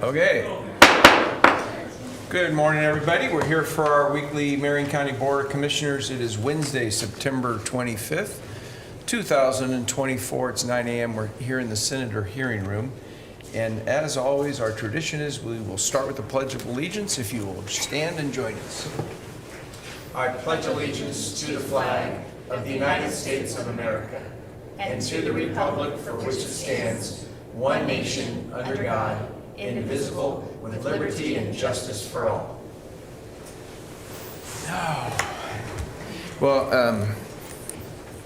Okay. Good morning, everybody. We're here for our weekly Marion County Board of Commissioners. It is Wednesday, September 25th, 2024. It's 9 a.m. We're here in the Senator hearing room. And as always, our tradition is we will start with the Pledge of Allegiance. If you will stand and join us. I pledge allegiance to the flag of the United States of America and to the republic for which it stands, one nation, under God, indivisible, with liberty and justice for all. Well,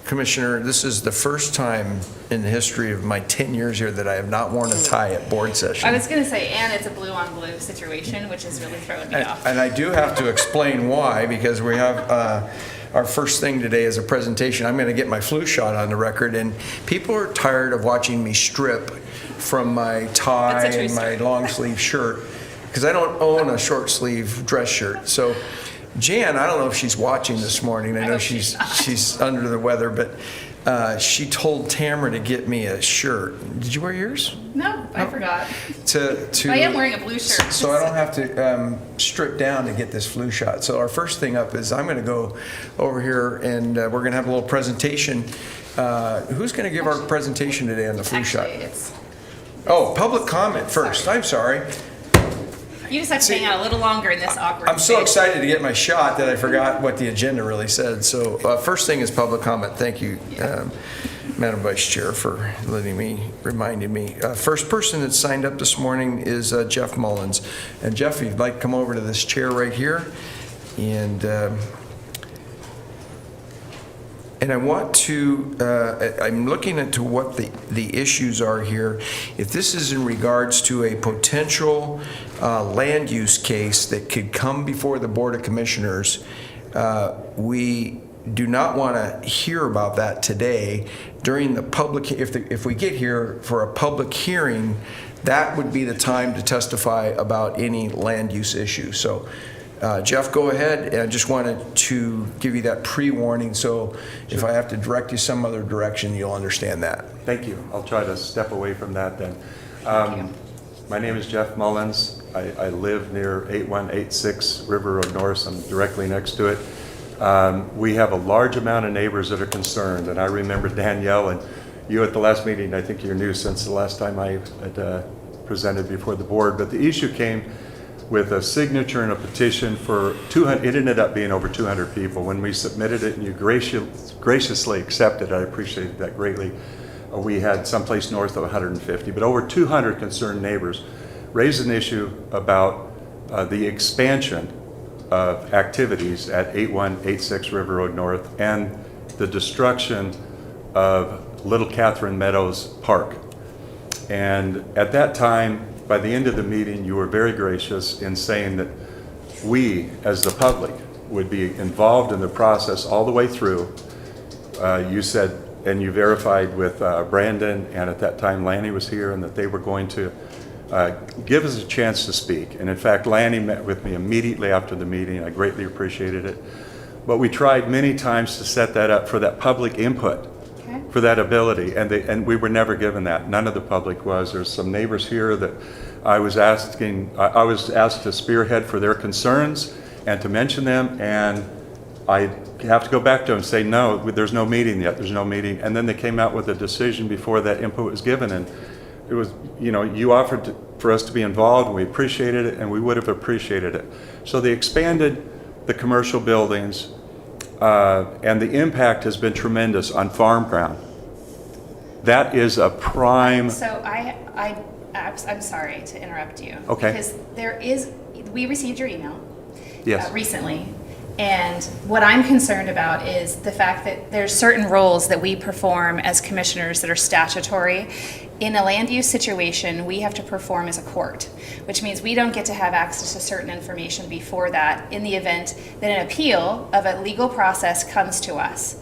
Commissioner, this is the first time in the history of my 10 years here that I have not worn a tie at board session. I was going to say, and it's a blue on blue situation, which is really throwing me off. And I do have to explain why, because we have our first thing today is a presentation. I'm going to get my flu shot on the record, and people are tired of watching me strip from my tie and my long sleeve shirt, because I don't own a short sleeve dress shirt. So Jan, I don't know if she's watching this morning. I know she's under the weather, but she told Tamara to get me a shirt. Did you wear yours? No, I forgot. I am wearing a blue shirt. So I don't have to strip down to get this flu shot. So our first thing up is I'm going to go over here and we're going to have a little presentation. Who's going to give our presentation today on the flu shot? Public comment first. I'm sorry. You just have to hang out a little longer in this awkward I'm so excited to get my shot that I forgot what the agenda really said. So first thing is public comment. Thank you, Madam Vice Chair, for reminding me. First person that signed up this morning is Jeff Mullins. And Jeff, if you'd like to come over to this chair right here. And I want to, I'm looking into what the issues are here. If this is in regards to a potential land use case that could come before the Board of Commissioners, we do not want to hear about that today. During the public, if we get here for a public hearing, that would be the time to testify about any land use issue. So Jeff, go ahead. I just wanted to give you that pre-warning, so if I have to direct you some other direction, you'll understand that. Thank you. I'll try to step away from that then. My name is Jeff Mullins. I live near 8186 River Road North. I'm directly next to it. We have a large amount of neighbors that are concerned, and I remember Danielle and you at the last meeting. I think you're new since the last time I had presented before the board, but the issue came with a signature and a petition for 200. It ended up being over 200 people. When we submitted it and you graciously accepted it, I appreciated that greatly. We had someplace north of 150, but over 200 concerned neighbors raised an issue about the expansion of activities at 8186 River Road North and the destruction of Little Catherine Meadows Park. And at that time, by the end of the meeting, you were very gracious in saying that we, as the public, would be involved in the process all the way through. You said, and you verified with Brandon, and at that time Lanny was here, and that they were going to give us a chance to speak. And in fact, Lanny met with me immediately after the meeting. I greatly appreciated it. But we tried many times to set that up for that public input. For that ability, and we were never given that. None of the public was. There's some neighbors here that I was asked to spearhead for their concerns and to mention them, and I have to go back to them and say, no, there's no meeting yet, there's no meeting. And then they came out with a decision before that input was given, and it was, you offered for us to be involved, and we appreciated it, and we would have appreciated it. So they expanded the commercial buildings, and the impact has been tremendous on farm ground. That is a prime. So I'm sorry to interrupt you. Okay. Because we received your email. Yes. Recently, and what I'm concerned about is the fact that there's certain roles that we perform as commissioners that are statutory. In a land use situation, we have to perform as a court, which means we don't get to have access to certain information before that in the event that an appeal of a legal process comes to us.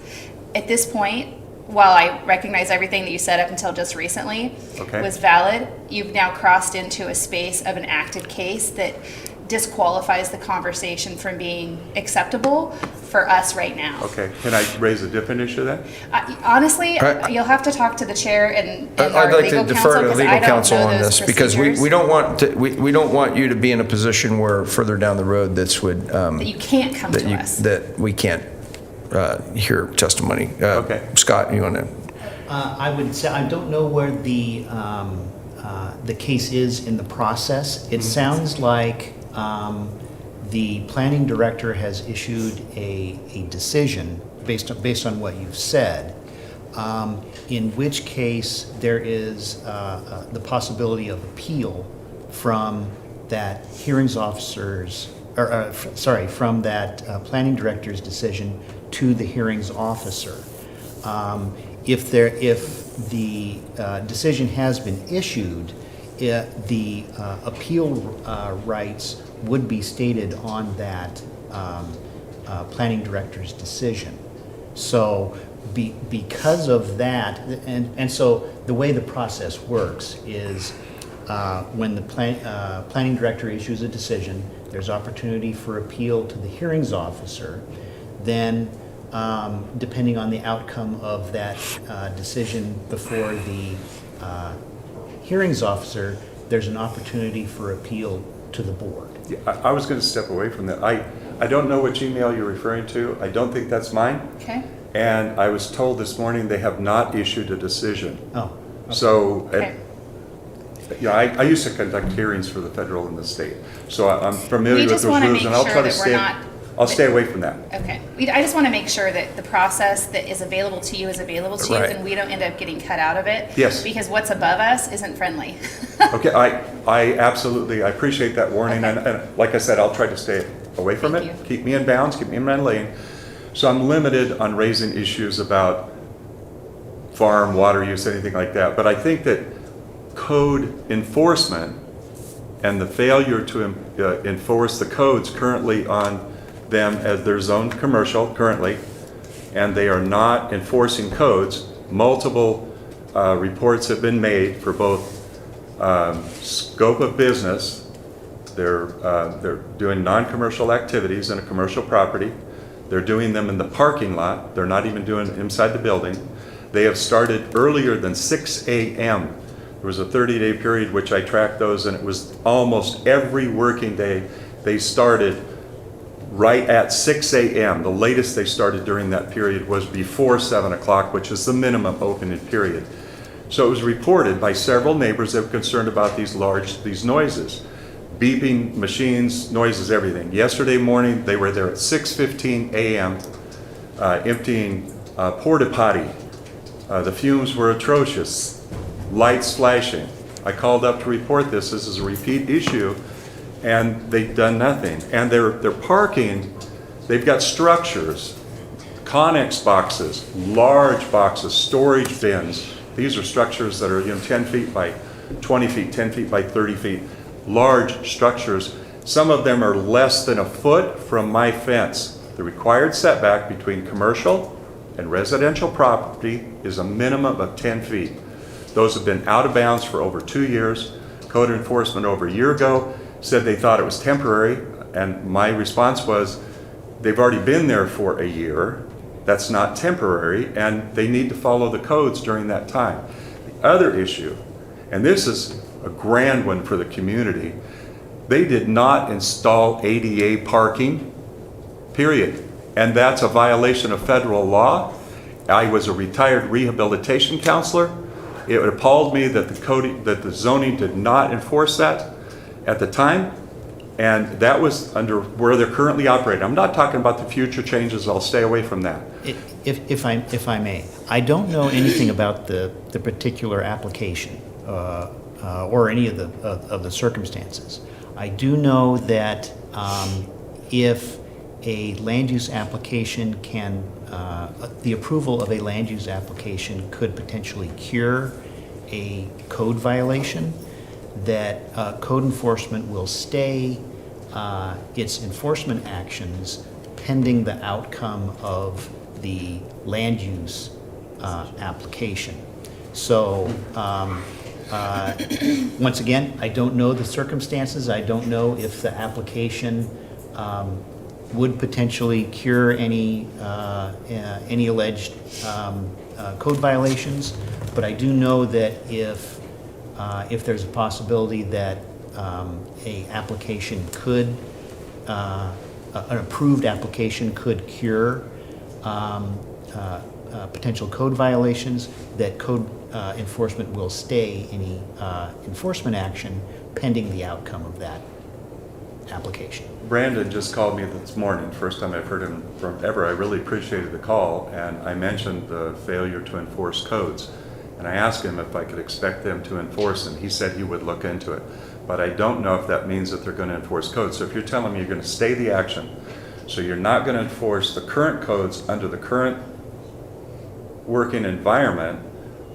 At this point, while I recognize everything that you said up until just recently was valid, you've now crossed into a space of an active case that disqualifies the conversation from being acceptable for us right now. Okay, can I raise a different issue then? Honestly, Right. you'll have to talk to the chair and I'd our like legal to counsel, defer to because legal I don't counsel know on those this, because we procedures. don't want to, we don't want you to be in a position where further down the road this would, That you can't come to us. that we can't hear testimony. Okay. Scott, you want to? I would say, I don't know where the case is in the process. It sounds like the planning director has issued a decision based on what you've said, in which case there is the possibility of appeal from that hearings officer's, from that planning director's decision to the hearings officer. If the decision has been issued, the appeal rights would be stated on that planning director's decision. So because of that, and so the way the process works is when the planning director issues a decision, there's opportunity for appeal to the hearings officer. Then depending on the outcome of that decision before the hearings officer, there's an opportunity for appeal to the board. Yeah, I was going to step away from that. I don't know which email you're referring to. I don't think that's mine. Okay. And I was told this morning they have not issued a decision. Oh, okay. So, Okay. I used to conduct hearings for the federal and the state. So I'm familiar We with just those wanna rules, make and I'll sure try to that we're stay, not- I'll stay away from that. Okay. I just want to make sure that the process that is available to you is available to you, Right. and we don't end up getting cut out of it. Yes. Because what's above us isn't friendly. Okay, I absolutely, I appreciate that warning, Okay. and like I said, I'll try to stay away from Thank it. you. Keep me in bounds, keep me in my lane. So I'm limited on raising issues about farm, water use, anything like that. But I think that code enforcement and the failure to enforce the codes currently on them, as they're zoned commercial currently, and they are not enforcing codes. Multiple reports have been made for both scope of business. They're doing non-commercial activities in a commercial property. They're doing them in the parking lot. They're not even doing it inside the building. They have started earlier than 6 a.m. There was a 30-day period which I tracked those, and it was almost every working day they started right at 6 a.m. The latest they started during that period was before 7 o'clock, which is the minimum opening period. So it was reported by several neighbors that were concerned about these noises. Beeping machines, noises, everything. Yesterday morning, they were there at 6:15 a.m. Emptying porta potty. The fumes were atrocious. Lights flashing. I called up to report this. This is a repeat issue, and they've done nothing. And they're parking. They've got structures, Connex boxes, large boxes, storage bins. These are structures that are 10 feet by 20 feet, 10 feet by 30 feet. Large structures. Some of them are less than a foot from my fence. The required setback between commercial and residential property is a minimum of 10 feet. Those have been out of bounds for over 2 years. Code enforcement over a year ago said they thought it was temporary, and my response was, they've already been there for a year. That's not temporary, and they need to follow the codes during that time. The other issue, and this is a grand one for the community, they did not install ADA parking, period. And that's a violation of federal law. I was a retired rehabilitation counselor. It appalled me that the zoning did not enforce that at the time, and that was under where they're currently operating. I'm not talking about the future changes. I'll stay away from that. If I may, I don't know anything about the particular application or any of the circumstances. I do know that if a land use application can, the approval of a land use application could potentially cure a code violation, that code enforcement will stay its enforcement actions pending the outcome of the land use application. So Once again, I don't know the circumstances. I don't know if the application would potentially cure any alleged code violations. But I do know that if there's a possibility that a application could, an approved application could cure potential code violations, that code enforcement will stay any enforcement action pending the outcome of that application. Brandon just called me this morning, first time I've heard him from ever. I really appreciated the call, and I mentioned the failure to enforce codes. And I asked him if I could expect them to enforce, and he said he would look into it. But I don't know if that means that they're going to enforce codes. So if you're telling me you're going to stay the action, so you're not going to enforce the current codes under the current working environment,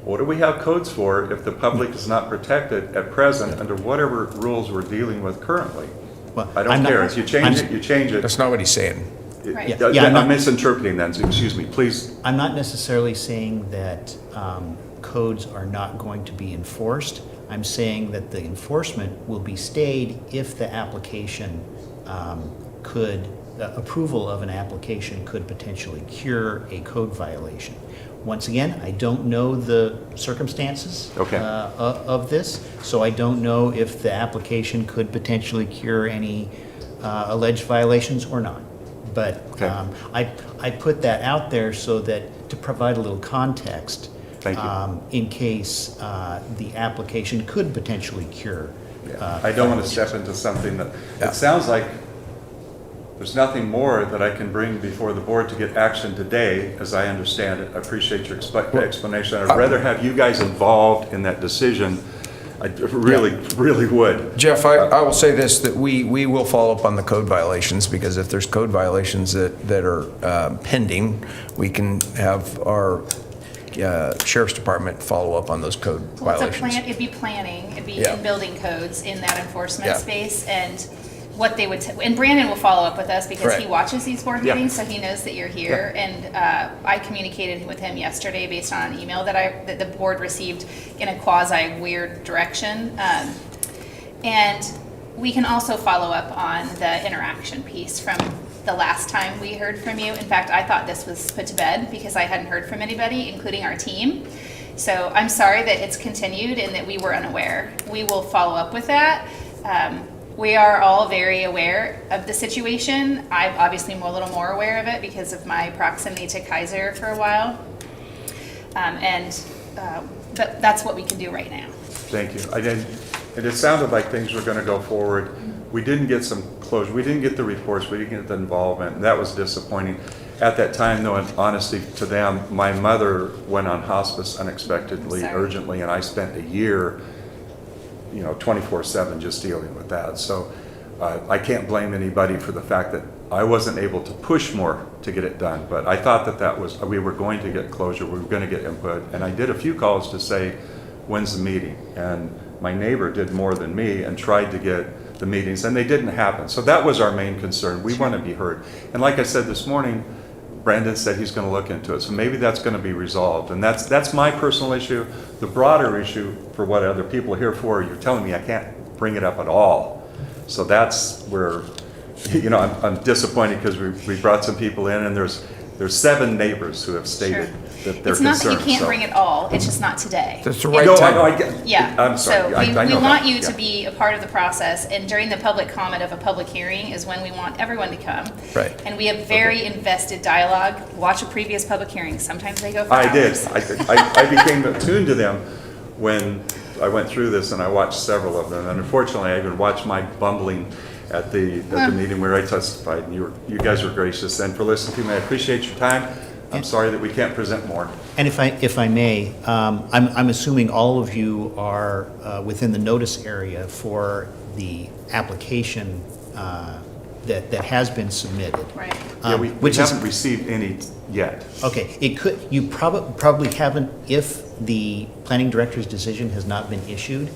what do we have codes for if the public is not protected at present under whatever rules we're dealing with currently? Well, I don't care. If you change it, you change it. That's not what he's saying. Right. Yeah, I'm misinterpreting then, excuse me, please. I'm not necessarily saying that codes are not going to be enforced. I'm saying that the enforcement will be stayed if the application approval of an application could potentially cure a code violation. Once again, I don't know the circumstances Okay. Of this, so I don't know if the application could potentially cure any alleged violations or not. But Okay. I put that out there so that, to provide a little context. Thank you. In case the application could potentially cure. I don't want to step into something that, it sounds like there's nothing more that I can bring before the board to get action today, as I understand it. I appreciate your explanation. I'd rather have you guys involved in that decision. I really would. Jeff, I will say this, that we will follow up on the code violations, because if there's code violations that are pending, we can have our Sheriff's Department follow up on those code Well, it's a violations. plan, it'd be planning, it'd be Yeah. in building codes in that enforcement Yeah. space, and what they would, and Brandon will follow up with us because he Right. watches these board Yeah. meetings, so he knows that you're here. And I communicated with him yesterday based on an email that the board received in a quasi weird direction. And we can also follow up on the interaction piece from the last time we heard from you. In fact, I thought this was put to bed because I hadn't heard from anybody, including our team. So I'm sorry that it's continued and that we were unaware. We will follow up with that. We are all very aware of the situation. I'm obviously a little more aware of it because of my proximity to Kaiser for a while. But that's what we can do right now. Thank you. And it sounded like things were going to go forward. We didn't get some closure. We didn't get the reports. We didn't get the involvement. And that was disappointing. At that time, though, in honesty to them, my mother went on hospice unexpectedly, Sorry. urgently, and I spent a year, 24/7 just dealing with that. So I can't blame anybody for the fact that I wasn't able to push more to get it done. But I thought that we were going to get closure. We were going to get input. And I did a few calls to say, when's the meeting? And my neighbor did more than me and tried to get the meetings, and they didn't happen. So that was our main concern. We want to be heard. And like I said this morning, Brandon said he's going to look into it. So maybe that's going to be resolved. And that's my personal issue. The broader issue, for what other people are here for, you're telling me I can't bring it up at all. So that's where, I'm disappointed because we brought some people in, and there's 7 neighbors who have stated that they're It's not that concerned. you can't bring it all, it's just not today. That's the right No, I time. know, I get. Yeah. I'm sorry. So I know we that. want you to Yeah. be a part of the process, and during the public comment of a public hearing is when we want everyone to come. Right. And we have very invested dialogue. Watch a previous public hearing. Sometimes they go for I did. hours. I became attuned to them when I went through this, and I watched several of them. And unfortunately, I even watched my bumbling at the meeting where I testified. And you guys were gracious. And for listening to me, I appreciate your time. I'm sorry that we can't present more. And if I may, I'm assuming all of you are within the notice area for the application that has been submitted. Right. Yeah, we which is- haven't received any yet. Okay, you probably haven't, if the planning director's decision has not been issued,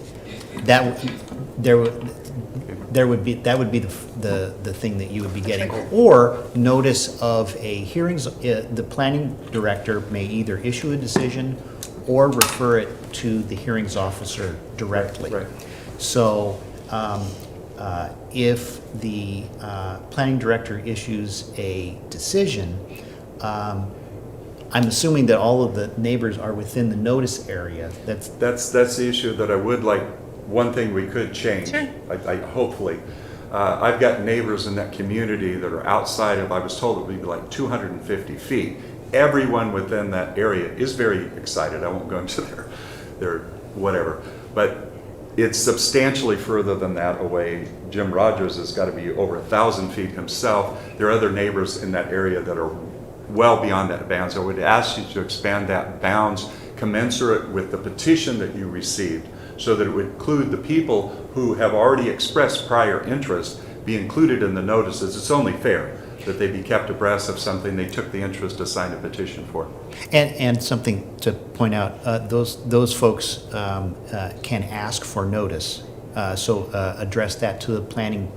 that would be the thing that you would be getting. Or notice of a hearings, the planning director may either issue a decision or refer it to the hearings officer directly. Right. So if the planning director issues a decision, I'm assuming that all of the neighbors are within the notice area. That's the issue that I would like, one thing we could change. Sure. I hopefully. I've got neighbors in that community that are outside of, I was told it would be like 250 feet. Everyone within that area is very excited. I won't go into their whatever. But it's substantially further than that away. Jim Rogers has got to be over 1,000 feet himself. There are other neighbors in that area that are well beyond that bounds. I would ask you to expand that bounds commensurate with the petition that you received, so that it would include the people who have already expressed prior interest be included in the notices. It's only fair that they be kept abreast of something they took the interest to sign a petition for. And something to point out, those folks can ask for notice. So address that to the planning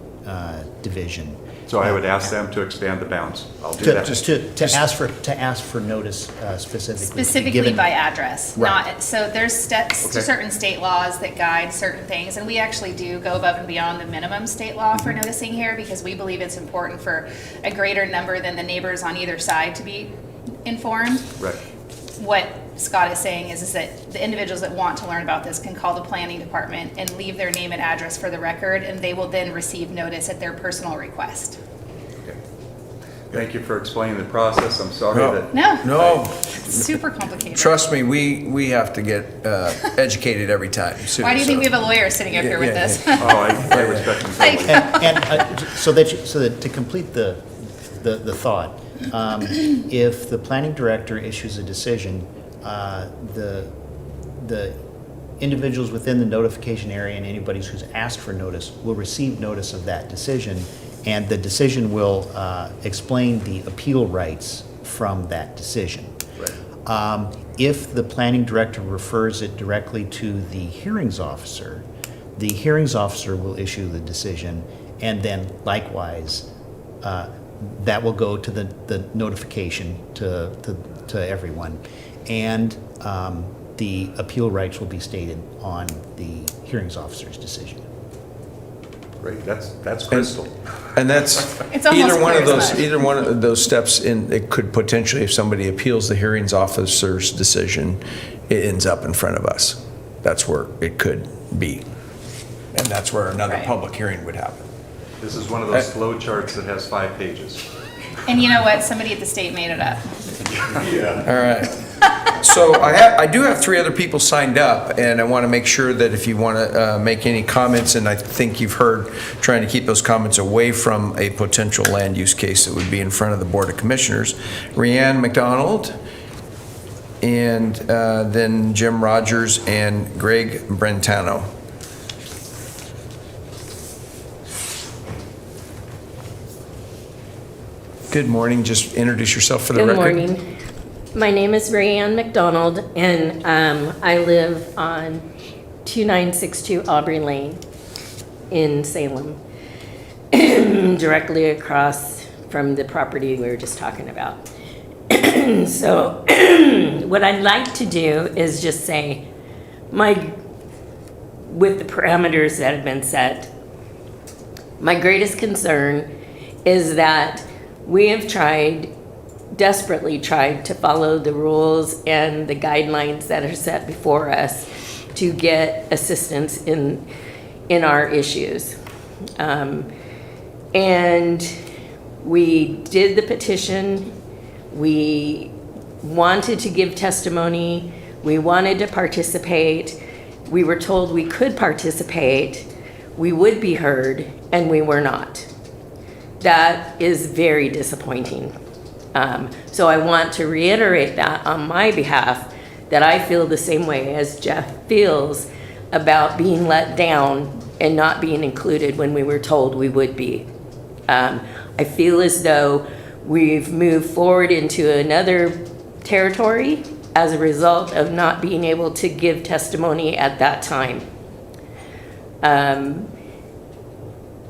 division. So I would ask them to expand the bounds. I'll do To, that. to ask for notice specifically. Specifically given- by address, Right. not, so there's steps to Okay. certain state laws that guide certain things, and we actually do go above and beyond the minimum state law for noticing here, because we believe it's important for a greater number than the neighbors on either side to be informed. Right. What Scott is saying is that the individuals that want to learn about this can call the planning department and leave their name and address for the record, and they will then receive notice at their personal request. Okay. Thank you for explaining the process. I'm sorry No. that. No, No, it's super complicated. trust me, we have to get educated every time. Why do you think we have a lawyer sitting up here with Yeah, us? Oh, I respect them totally. So that to complete the thought, if the planning director issues a decision, the individuals within the notification area and anybody who's asked for notice will receive notice of that decision, and the decision will explain the appeal rights from that decision. Right. If the planning director refers it directly to the hearings officer will issue the decision, and then likewise, that will go to the notification to everyone. And the appeal rights will be stated on the hearings officer's decision. Great. That's crystal. And that's, It's almost either one of those steps it could potentially, if somebody appeals the hearings officer's decision, it ends up in front of us. That's where it could be. And that's where another Right. public hearing would happen. This is one of those flow charts that has 5 pages. And you know what? Somebody at the state made it up. All right. So I do have 3 other people signed up, and I want to make sure that if you want to make any comments, and I think you've heard, trying to keep those comments away from a potential land use case that would be in front of the Board of Commissioners. Rhiann McDonald, and then Jim Rogers and Greg Brentano. Good morning. Just introduce yourself for the record. Good morning. My name is Marion McDonald, and I live on 2962 Aubrey Lane in Salem, directly across from the property we were just talking about. So what I'd like to do is just say, with the parameters that have been set, my greatest concern is that we have desperately tried to follow the rules and the guidelines that are set before us to get assistance in our issues. And we did the petition. We wanted to give testimony. We wanted to participate. We were told we could participate, we would be heard, and we were not. That is very disappointing. So I want to reiterate that on my behalf, that I feel the same way as Jeff feels about being let down and not being included when we were told we would be. I feel as though we've moved forward into another territory as a result of not being able to give testimony at that time.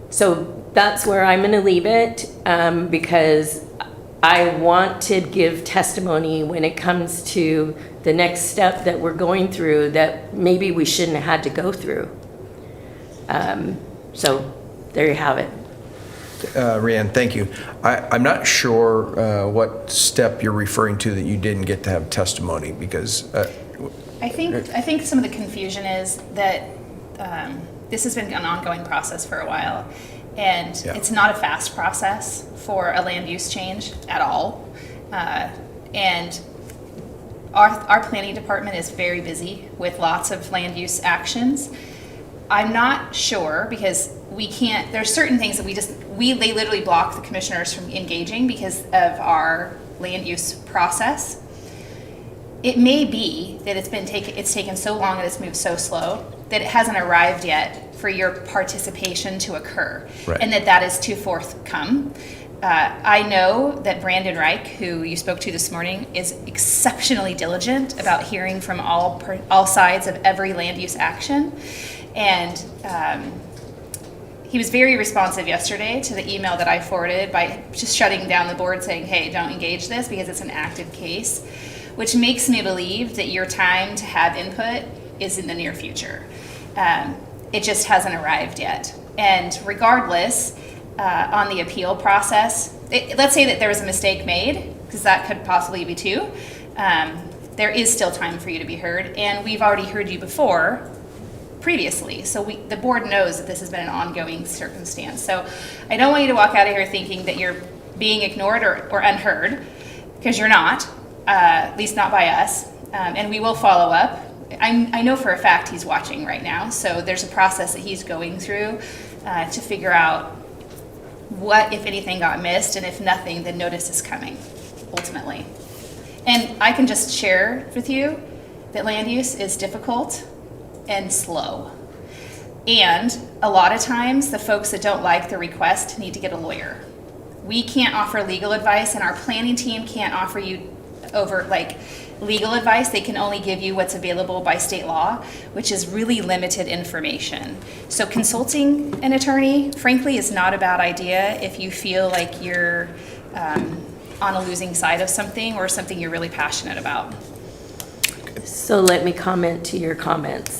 So that's where I'm going to leave it, because I want to give testimony when it comes to the next step that we're going through that maybe we shouldn't have had to go through. So there you have it. Rhiann, thank you. I'm not sure what step you're referring to that you didn't get to have testimony, because I think some of the confusion is that this has been an ongoing process for a while, and Yeah. it's not a fast process for a land use change at all. And our planning department is very busy with lots of land use actions. I'm not sure, because we can't, there's certain things that they literally block the commissioners from engaging because of our land use process. It may be that it's taken so long and it's moved so slow that it hasn't arrived yet for your participation to occur, Right. and that is to forthcome. I know that Brandon Reich, who you spoke to this morning, is exceptionally diligent about hearing from all sides of every land use action, and he was very responsive yesterday to the email that I forwarded by just shutting down the board, saying, hey, don't engage this because it's an active case, which makes me believe that your time to have input is in the near future. It just hasn't arrived yet. And regardless, on the appeal process, let's say that there was a mistake made, because that could possibly be too, there is still time for you to be heard, and we've already heard you before previously, so the board knows that this has been an ongoing circumstance. So I don't want you to walk out of here thinking that you're being ignored or unheard, because you're not, at least not by us, and we will follow up. I know for a fact he's watching right now, so there's a process that he's going through to figure out what, if anything, got missed, and if nothing, then notice is coming, ultimately. And I can just share with you that land use is difficult and slow. And a lot of times, the folks that don't like the request need to get a lawyer. We can't offer legal advice, and our planning team can't offer you legal advice. They can only give you what's available by state law, which is really limited information. So consulting an attorney, frankly, is not a bad idea if you feel like you're on a losing side of something or something you're really passionate about. So let me comment to your comments.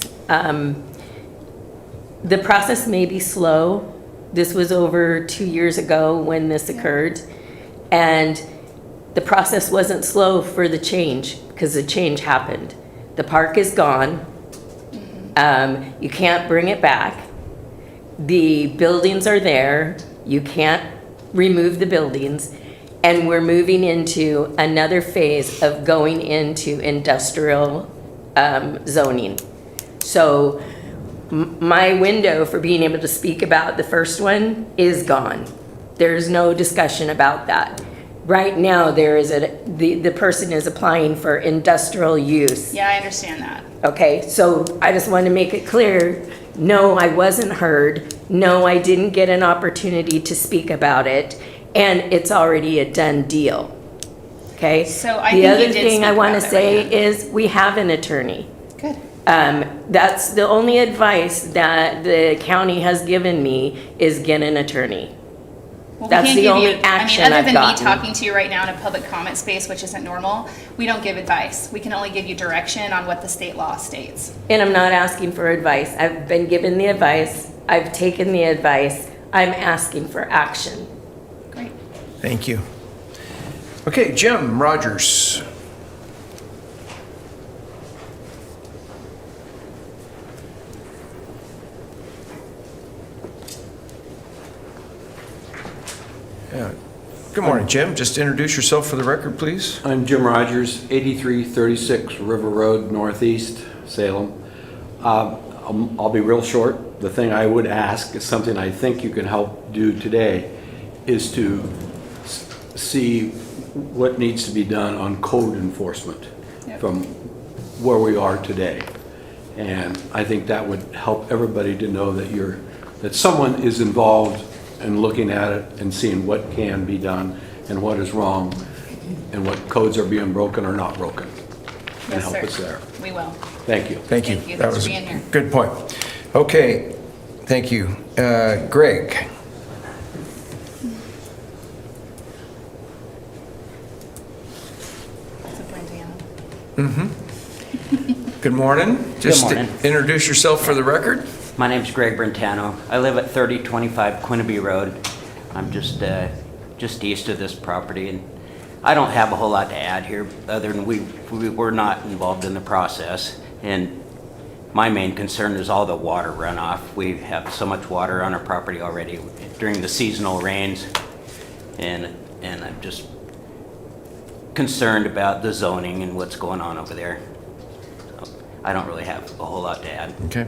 The process may be slow. This was over 2 years ago when this occurred. And the process wasn't slow for the change, because the change happened. The park is gone. You can't bring it back. The buildings are there. You can't remove the buildings. And we're moving into another phase of going into industrial zoning. So my window for being able to speak about the first one is gone. There's no discussion about that. Right now, there is the person is applying for industrial use. Yeah, I understand that. Okay, so I just want to make it clear, no, I wasn't heard. No, I didn't get an opportunity to speak about it, and it's already a done deal. Okay? So I The think you other did thing speak I want to about it, say Rhiannon. is we have an attorney. Good. That's the only advice that the county has given me is get an attorney. Well, we That's can't the give only you, action other I've than gotten. me talking to you right now in a public comment space, which isn't normal, we don't give advice. We can only give you direction on what the state law states. And I'm not asking for advice. I've been given the advice. I've taken the advice. I'm asking for action. Great. thank you. Okay, Jim Rogers. Yeah. Good morning, Jim. Just introduce yourself for the record, please. I'm Jim Rogers, 8336 River Road, Northeast, Salem. I'll be real short. The thing I would ask is something I think you can help do today, is to see what needs to be done on code enforcement Yep. from where we are today. And I think that would help everybody to know that someone is involved and looking at it and seeing what can be done and what is wrong and what codes are being broken or not broken, and Yes, help sir. us there. We will. Thank you. Thank you. Thank you. That Thanks was for a being here. good point. Okay, thank you. Greg. Good morning. Just morning. introduce yourself for the record. My name's Greg Brentano. I live at 3025 Quinnaby Road. I'm just east of this property, and I don't have a whole lot to add here, other than we were not involved in the process. And my main concern is all the water runoff. We have so much water on our property already during the seasonal rains, and I'm just concerned about the zoning and what's going on over there. So I don't really have a whole lot to add. Okay.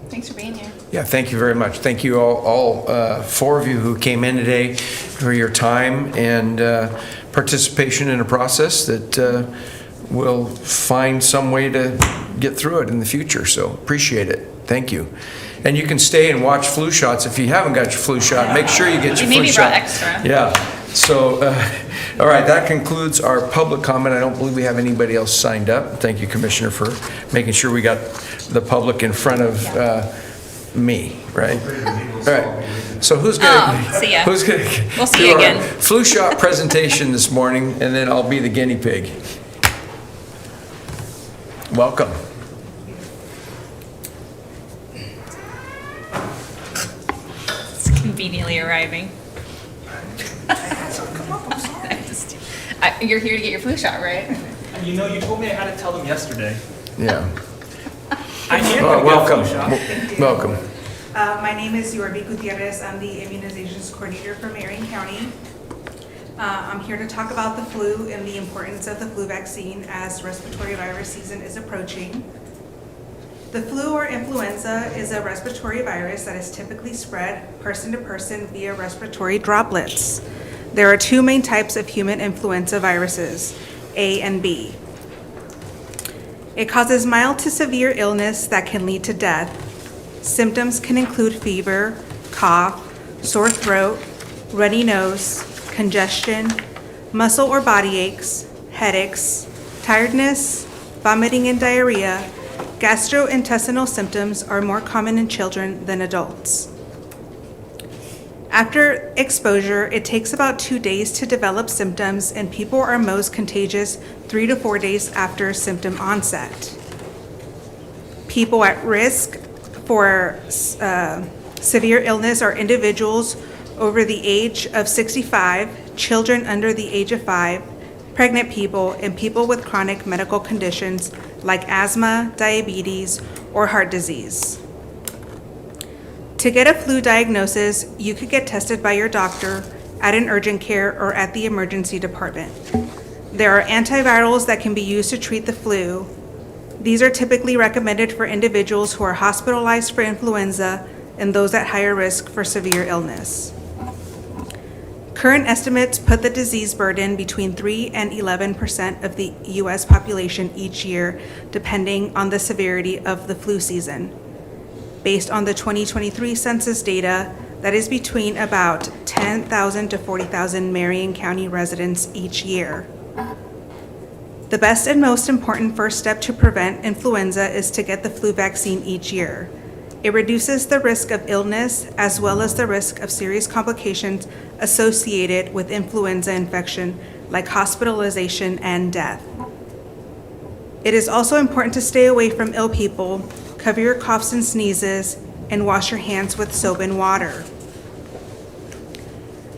Thanks for being here. Yeah, thank you very much. Thank you all four of you who came in today for your time and participation in a process that we'll find some way to get through it in the future. So appreciate it. Thank you. And you can stay and watch flu shots. If you haven't got your flu shot, make sure you get your We flu maybe shot. brought extra. Yeah. So, all right, that concludes our public comment. I don't believe we have anybody else signed up. Thank you, Commissioner, for making sure we got the public in front of me, right? All right. So who's gonna? Oh, see ya. Who's gonna? We'll see do you our again. Flu shot presentation this morning, and then I'll be the guinea pig. Welcome. It's conveniently arriving. You're here to get your flu shot, right? You know, you told me I had to tell them yesterday. Yeah. I am Well, going to get a welcome. flu shot. Welcome. My name is Yorbi Gutierrez. I'm the immunizations coordinator for Marion County. I'm here to talk about the flu and the importance of the flu vaccine as respiratory virus season is approaching. The flu or influenza is a respiratory virus that is typically spread person to person via respiratory droplets. There are two main types of human influenza viruses, A and B. It causes mild to severe illness that can lead to death. Symptoms can include fever, cough, sore throat, runny nose, congestion, muscle or body aches, headaches, tiredness, vomiting and diarrhea. Gastrointestinal symptoms are more common in children than adults. After exposure, it takes about 2 days to develop symptoms, and people are most contagious 3 to 4 days after symptom onset. People at risk for severe illness are individuals over the age of 65, children under the age of 5, pregnant people, and people with chronic medical conditions like asthma, diabetes, or heart disease. To get a flu diagnosis, you could get tested by your doctor at an urgent care or at the emergency department. There are antivirals that can be used to treat the flu. These are typically recommended for individuals who are hospitalized for influenza and those at higher risk for severe illness. Current estimates put the disease burden between 3 and 11% of the U.S. population each year, depending on the severity of the flu season. Based on the 2023 census data, that is between about 10,000 to 40,000 Marion County residents each year. The best and most important first step to prevent influenza is to get the flu vaccine each year. It reduces the risk of illness as well as the risk of serious complications associated with influenza infection, like hospitalization and death. It is also important to stay away from ill people, cover your coughs and sneezes, and wash your hands with soap and water.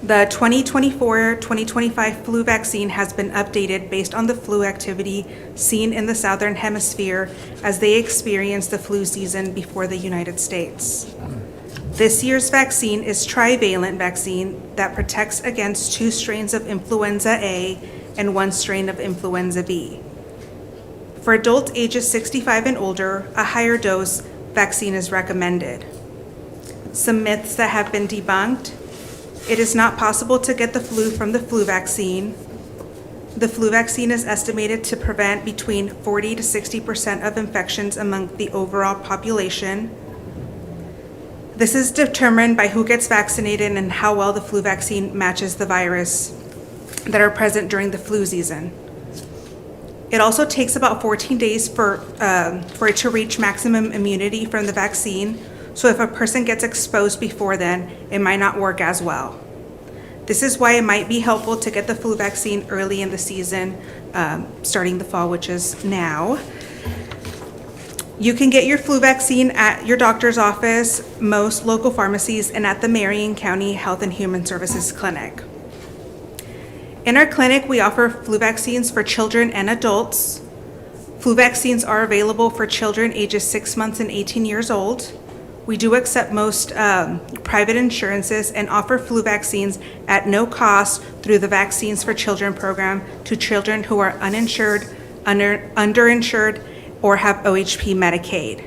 The 2024-2025 flu vaccine has been updated based on the flu activity seen in the Southern Hemisphere as they experience the flu season before the United States. This year's vaccine is trivalent vaccine that protects against 2 strains of influenza A and 1 strain of influenza B. For adults ages 65 and older, a higher dose vaccine is recommended. Some myths that have been debunked: it is not possible to get the flu from the flu vaccine. The flu vaccine is estimated to prevent between 40 to 60% of infections among the overall population. This is determined by who gets vaccinated and how well the flu vaccine matches the virus that are present during the flu season. It also takes about 14 days for it to reach maximum immunity from the vaccine. So if a person gets exposed before then, it might not work as well. This is why it might be helpful to get the flu vaccine early in the season, starting the fall, which is now. You can get your flu vaccine at your doctor's office, most local pharmacies, and at the Marion County Health and Human Services Clinic. In our clinic, we offer flu vaccines for children and adults. Flu vaccines are available for children ages 6 months and 18 years old. We do accept most private insurances and offer flu vaccines at no cost through the Vaccines for Children program to children who are uninsured, underinsured, or have OHP Medicaid.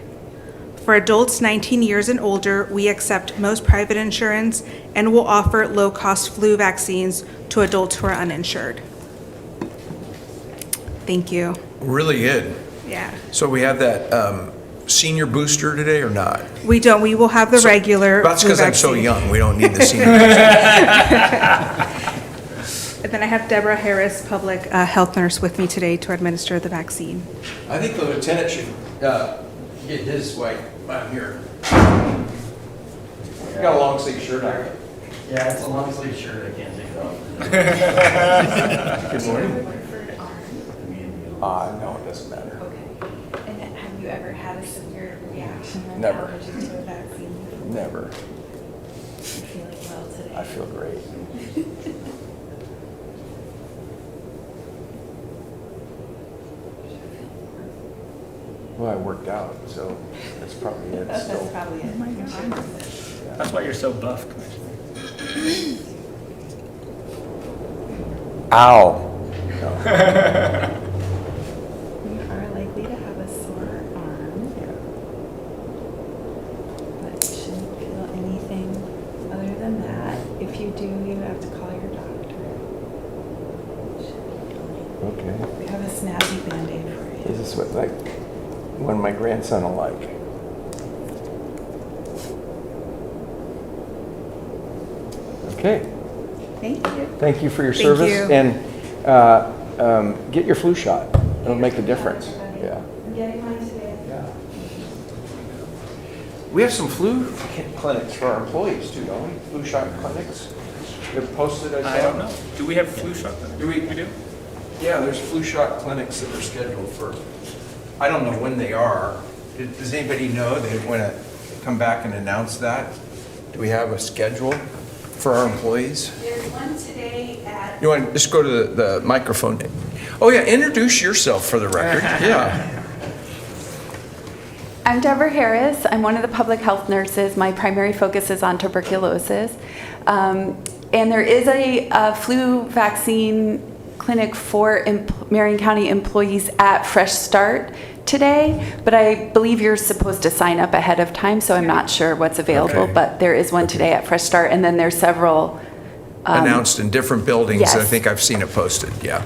For adults 19 years and older, we accept most private insurance and will offer low-cost flu vaccines to adults who are uninsured. Thank you. Really good. Yeah. So we have that senior booster today or not? We don't. We will have the regular That's flu because I'm so vaccine. young. We don't need the senior booster. And then I have Deborah Harris, public health nurse, with me today to administer the vaccine. I think the lieutenant should get his while I'm here. You got a long sleeve shirt on. Yeah, it's a long sleeve shirt, I can't take it off. Good morning. No, it doesn't matter. Okay. And have you ever had a severe reaction or Never. allergy to a vaccine? Never. You feeling well today? I feel great. Well, I worked out, so that's probably it. That's still. probably it. That's why you're so buff, Commissioner. Ow. You are likely to have a sore arm, but you shouldn't feel anything other than that. If you do, you have to call your doctor. Should be fine. Okay. We have a snazzy Band-Aid for you. This is what one my grandson will like. Okay. Thank you. Thank you for your Thank service. you. And get your flu shot. It'll make a difference. Yeah. I'm getting mine today. Yeah. We have some flu clinics for our employees too, don't we? Flu shot clinics. They're posted, I saw. I don't know. Do we have flu shot then? Do we? We do? Yeah, there's flu shot clinics that are scheduled for, I don't know when they are. Does anybody know? They want to come back and announce that? Do we have a schedule for our employees? There's one today at You want to just go to the microphone? Oh yeah, introduce yourself for the record. Yeah. I'm Deborah Harris. I'm one of the public health nurses. My primary focus is on tuberculosis. And there is a flu vaccine clinic for Marion County employees at Fresh Start today, but I believe you're supposed to sign up ahead of time, so I'm not sure what's available, Okay. but there is one today at Fresh Start, and then there's several. Announced in different buildings. I yes. think I've seen it posted, yeah.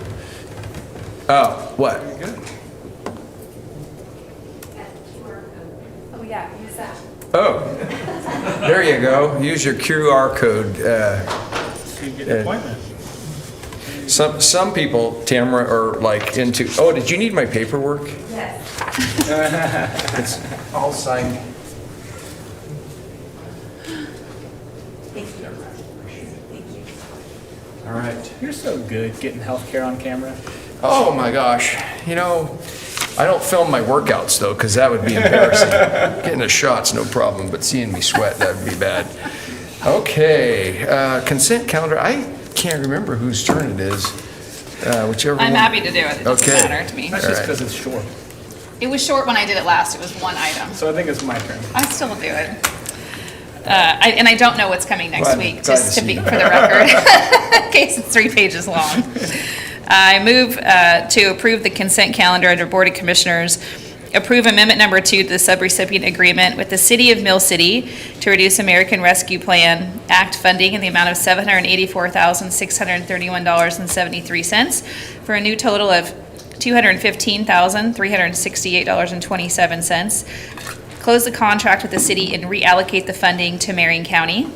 Oh, what? Oh yeah, use that. Oh, there you go. Use your QR code. So you get an appointment. Some people, Tamara, are like into, oh, did you need my paperwork? Yes. It's all signed. Thank you. Thank you. All right. You're so good getting healthcare on camera. Oh my gosh, you know, I don't film my workouts though, because that would be embarrassing. Getting a shot's no problem, but seeing me sweat, that would be bad. Okay, consent calendar, I can't remember whose turn it is, whichever one. I'm happy to do it. It doesn't Okay. matter to me. That's All just right. because it's short. It was short when I did it last. It was one item. So I think it's my turn. I still will do it. And I don't know what's coming next Glad- week, glad just to to see be you. for the record, in case it's 3 pages long. I move to approve the consent calendar under Board of Commissioners. Approve amendment number 2 to the subrecipient agreement with the City of Mill City to reduce American Rescue Plan Act funding in the amount of $784,631.73 for a new total of $215,368.27. Close the contract with the city and reallocate the funding to Marion County.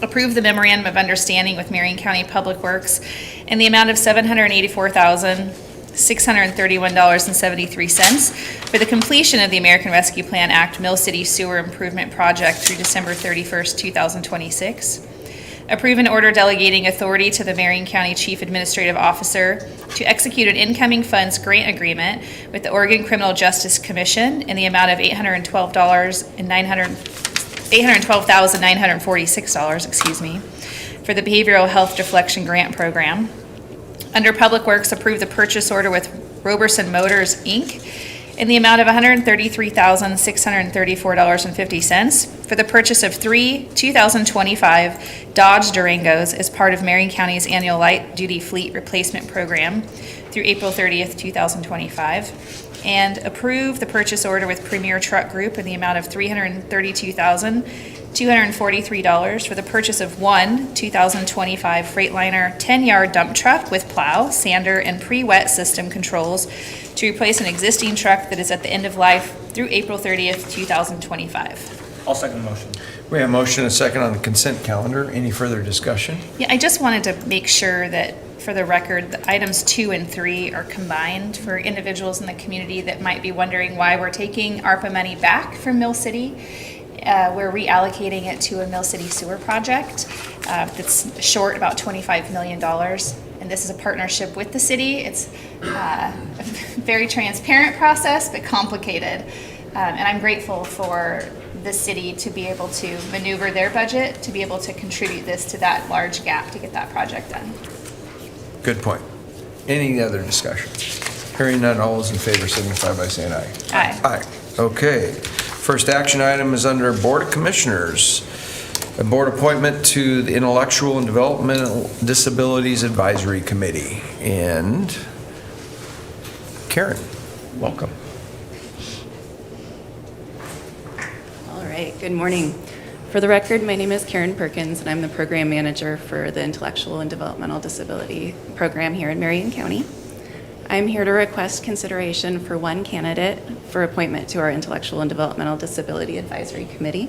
Approve the memorandum of understanding with Marion County Public Works in the amount of $784,631.73 for the completion of the American Rescue Plan Act Mill City Sewer Improvement Project through December 31st, 2026. Approve an order delegating authority to the Marion County Chief Administrative Officer to execute an incoming funds grant agreement with the Oregon Criminal Justice Commission in the amount of $812,946, excuse me, for the Behavioral Health Deflection Grant Program. Under Public Works, approve the purchase order with Roberson Motors, Inc. in the amount of $133,634.50 for the purchase of 3 2025 Dodge Durangos as part of Marion County's annual light-duty fleet replacement program through April 30th, 2025. And approve the purchase order with Premier Truck Group in the amount of $332,243 for the purchase of 1 2025 Freightliner 10-yard dump truck with plow, sander, and pre-wet system controls to replace an existing truck that is at the end of life through April 30th, 2025. I'll second the motion. We have a motion and a second on the consent calendar. Any further discussion? Yeah, I just wanted to make sure that, for the record, the items 2 and 3 are combined for individuals in the community that might be wondering why we're taking ARPA money back from Mill City. We're reallocating it to a Mill City sewer project that's short about $25 million. And this is a partnership with the city. It's a very transparent process, but complicated. And I'm grateful for the city to be able to maneuver their budget, to be able to contribute this to that large gap to get that project done. Good point. Any other discussion? Hearing none, all those in favor signify by saying aye. Aye. Aye. Okay. First action item is under Board of Commissioners. A board appointment to the Intellectual and Developmental Disabilities Advisory Committee. And Karen, welcome. All right, good morning. For the record, my name is Karen Perkins, and I'm the program manager for the Intellectual and Developmental Disability Program here in Marion County. I'm here to request consideration for one candidate for appointment to our Intellectual and Developmental Disability Advisory Committee.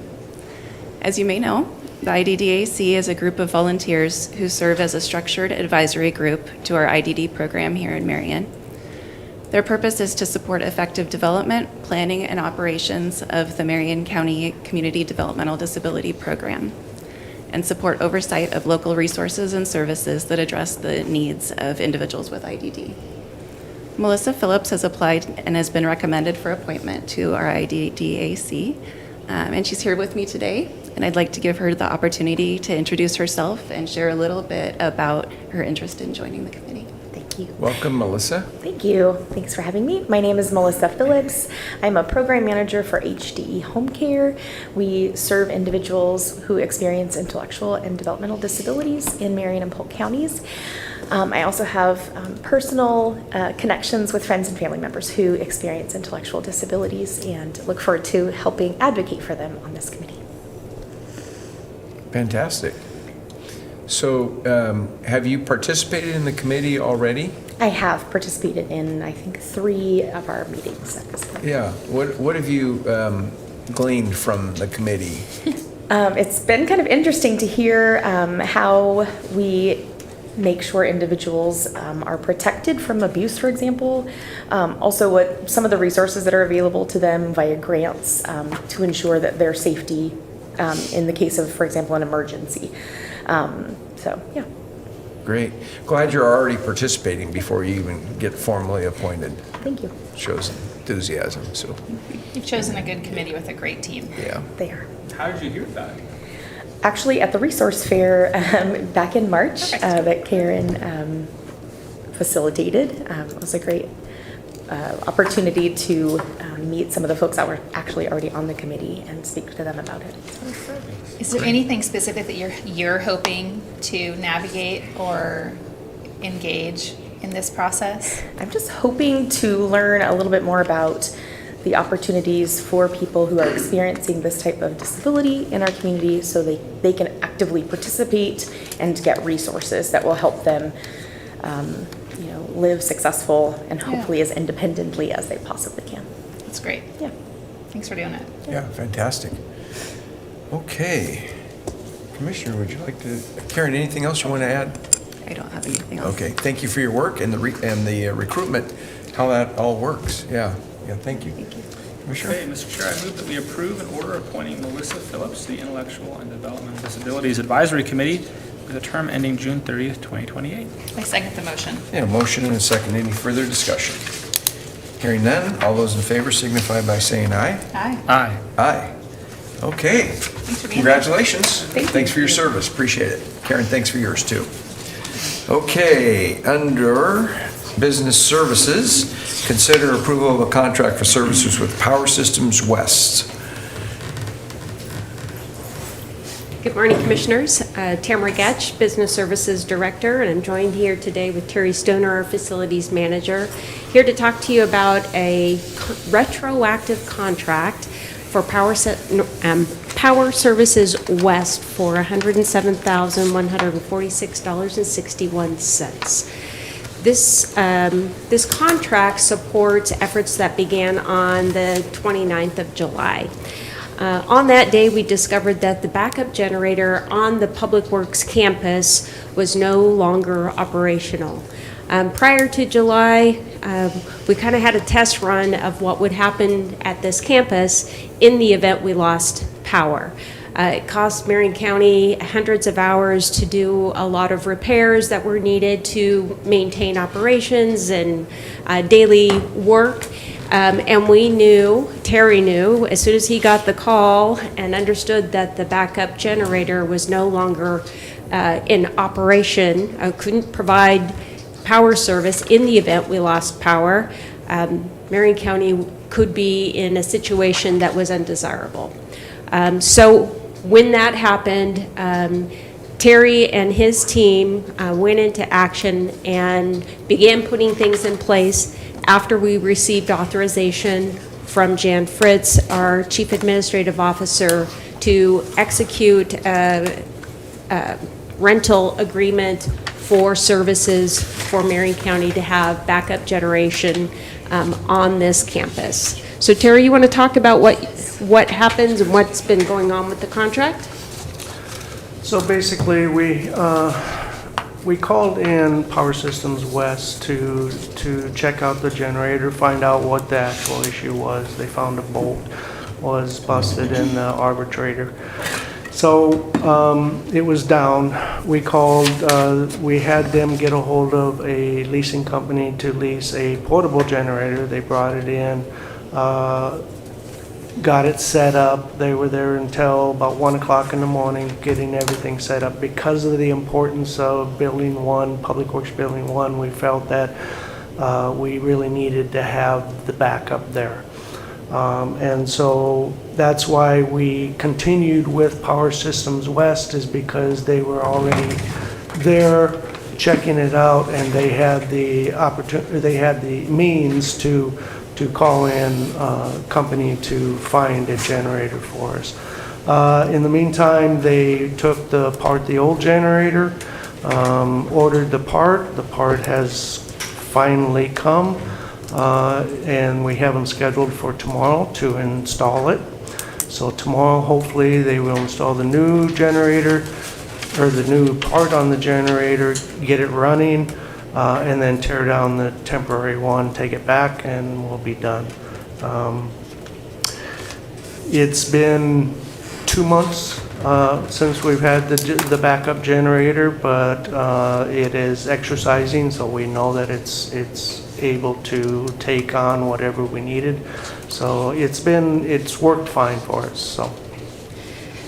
As you may know, the IDDAC is a group of volunteers who serve as a structured advisory group to our IDD program here in Marion. Their purpose is to support effective development, planning, and operations of the Marion County Community Developmental Disability Program, and support oversight of local resources and services that address the needs of individuals with IDD. Melissa Phillips has applied and has been recommended for appointment to our IDDAC, and she's here with me today, and I'd like to give her the opportunity to introduce herself and share a little bit about her interest in joining the committee. Thank you. Welcome, Melissa. Thank you. Thanks for having me. My name is Melissa Phillips. I'm a program manager for HDE Home Care. We serve individuals who experience intellectual and developmental disabilities in Marion and Polk counties. I also have personal connections with friends and family members who experience intellectual disabilities and look forward to helping advocate for them on this committee. Fantastic. So have you participated in the committee already? I have participated in, I think, 3 of our meetings at this point. Yeah. What have you gleaned from the committee? It's been kind of interesting to hear how we make sure individuals are protected from abuse, for example. Also, what some of the resources that are available to them via grants to ensure that their safety in the case of, for example, an emergency. So, yeah. Great. Glad you're already participating before you even get formally appointed. Thank you. Shows enthusiasm. So, You've chosen a good committee with a great team. yeah. They are. How did you hear about it? Actually, at the resource fair back in March that Karen facilitated. It was a great opportunity to meet some of the folks that were actually already on the committee and speak to them about it. Is there anything specific that you're hoping to navigate or engage in this process? I'm just hoping to learn a little bit more about the opportunities for people who are experiencing this type of disability in our community so they can actively participate and get resources that will help them live successful and hopefully as independently as they possibly can. That's great. Yeah. Thanks for doing it. Yeah, fantastic. Okay. Commissioner, would you like to, Karen, anything else you want to add? I don't have anything else. Okay, thank you for your work and the recruitment, how that all works. Yeah, thank you. Thank you. Commissioner? Okay, Mr. Chair, I move that we approve an order appointing Melissa Phillips to the Intellectual and Developmental Disabilities Advisory Committee with a term ending June 30th, 2028. I second the motion. Yeah, motion and a second. Any further discussion? Hearing none, all those in favor signify by saying aye. Aye. Aye. Aye. Okay. Thanks for being here. Congratulations. Thank you. Thanks for your service. Appreciate it. Karen, thanks for yours too. Okay, under business services, consider approval of a contract for services with Power Systems West. Good morning, Commissioners. Tamara Getch, Business Services Director, and I'm joined here today with Terry Stoner, our Facilities Manager, here to talk to you about a retroactive contract for Power Services West for $107,146.61. This contract supports efforts that began on the 29th of July. On that day, we discovered that the backup generator on the Public Works campus was no longer operational. Prior to July, we kind of had a test run of what would happen at this campus in the event we lost power. It cost Marion County hundreds of hours to do a lot of repairs that were needed to maintain operations and daily work. And we knew, Terry knew, as soon as he got the call and understood that the backup generator was no longer in operation, couldn't provide power service in the event we lost power, Marion County could be in a situation that was undesirable. So when that happened, Terry and his team went into action and began putting things in place after we received authorization from Jan Fritz, our Chief Administrative Officer, to execute a rental agreement for services for Marion County to have backup generation on this campus. So Terry, you want to talk about what happens and what's been going on with the contract? So basically, we called in Power Systems West to check out the generator, find out what the actual issue was. They found a bolt was busted in the arbitrator. So it was down. We called, we had them get a hold of a leasing company to lease a portable generator. They brought it in, got it set up. They were there until about 1 o'clock in the morning getting everything set up. Because of the importance of Building 1, Public Works Building 1, we felt that we really needed to have the backup there. And so that's why we continued with Power Systems West, is because they were already there checking it out, and they had the opportunity, they had the means to call in a company to find a generator for us. In the meantime, they took the old generator, ordered the part. The part has finally come, and we have them scheduled for tomorrow to install it. So tomorrow, hopefully, they will install the new generator, or the new part on the generator, get it running, and then tear down the temporary one, take it back, and we'll be done. It's been 2 months since we've had the backup generator, but it is exercising, so we know that it's able to take on whatever we needed. So it's worked fine for us.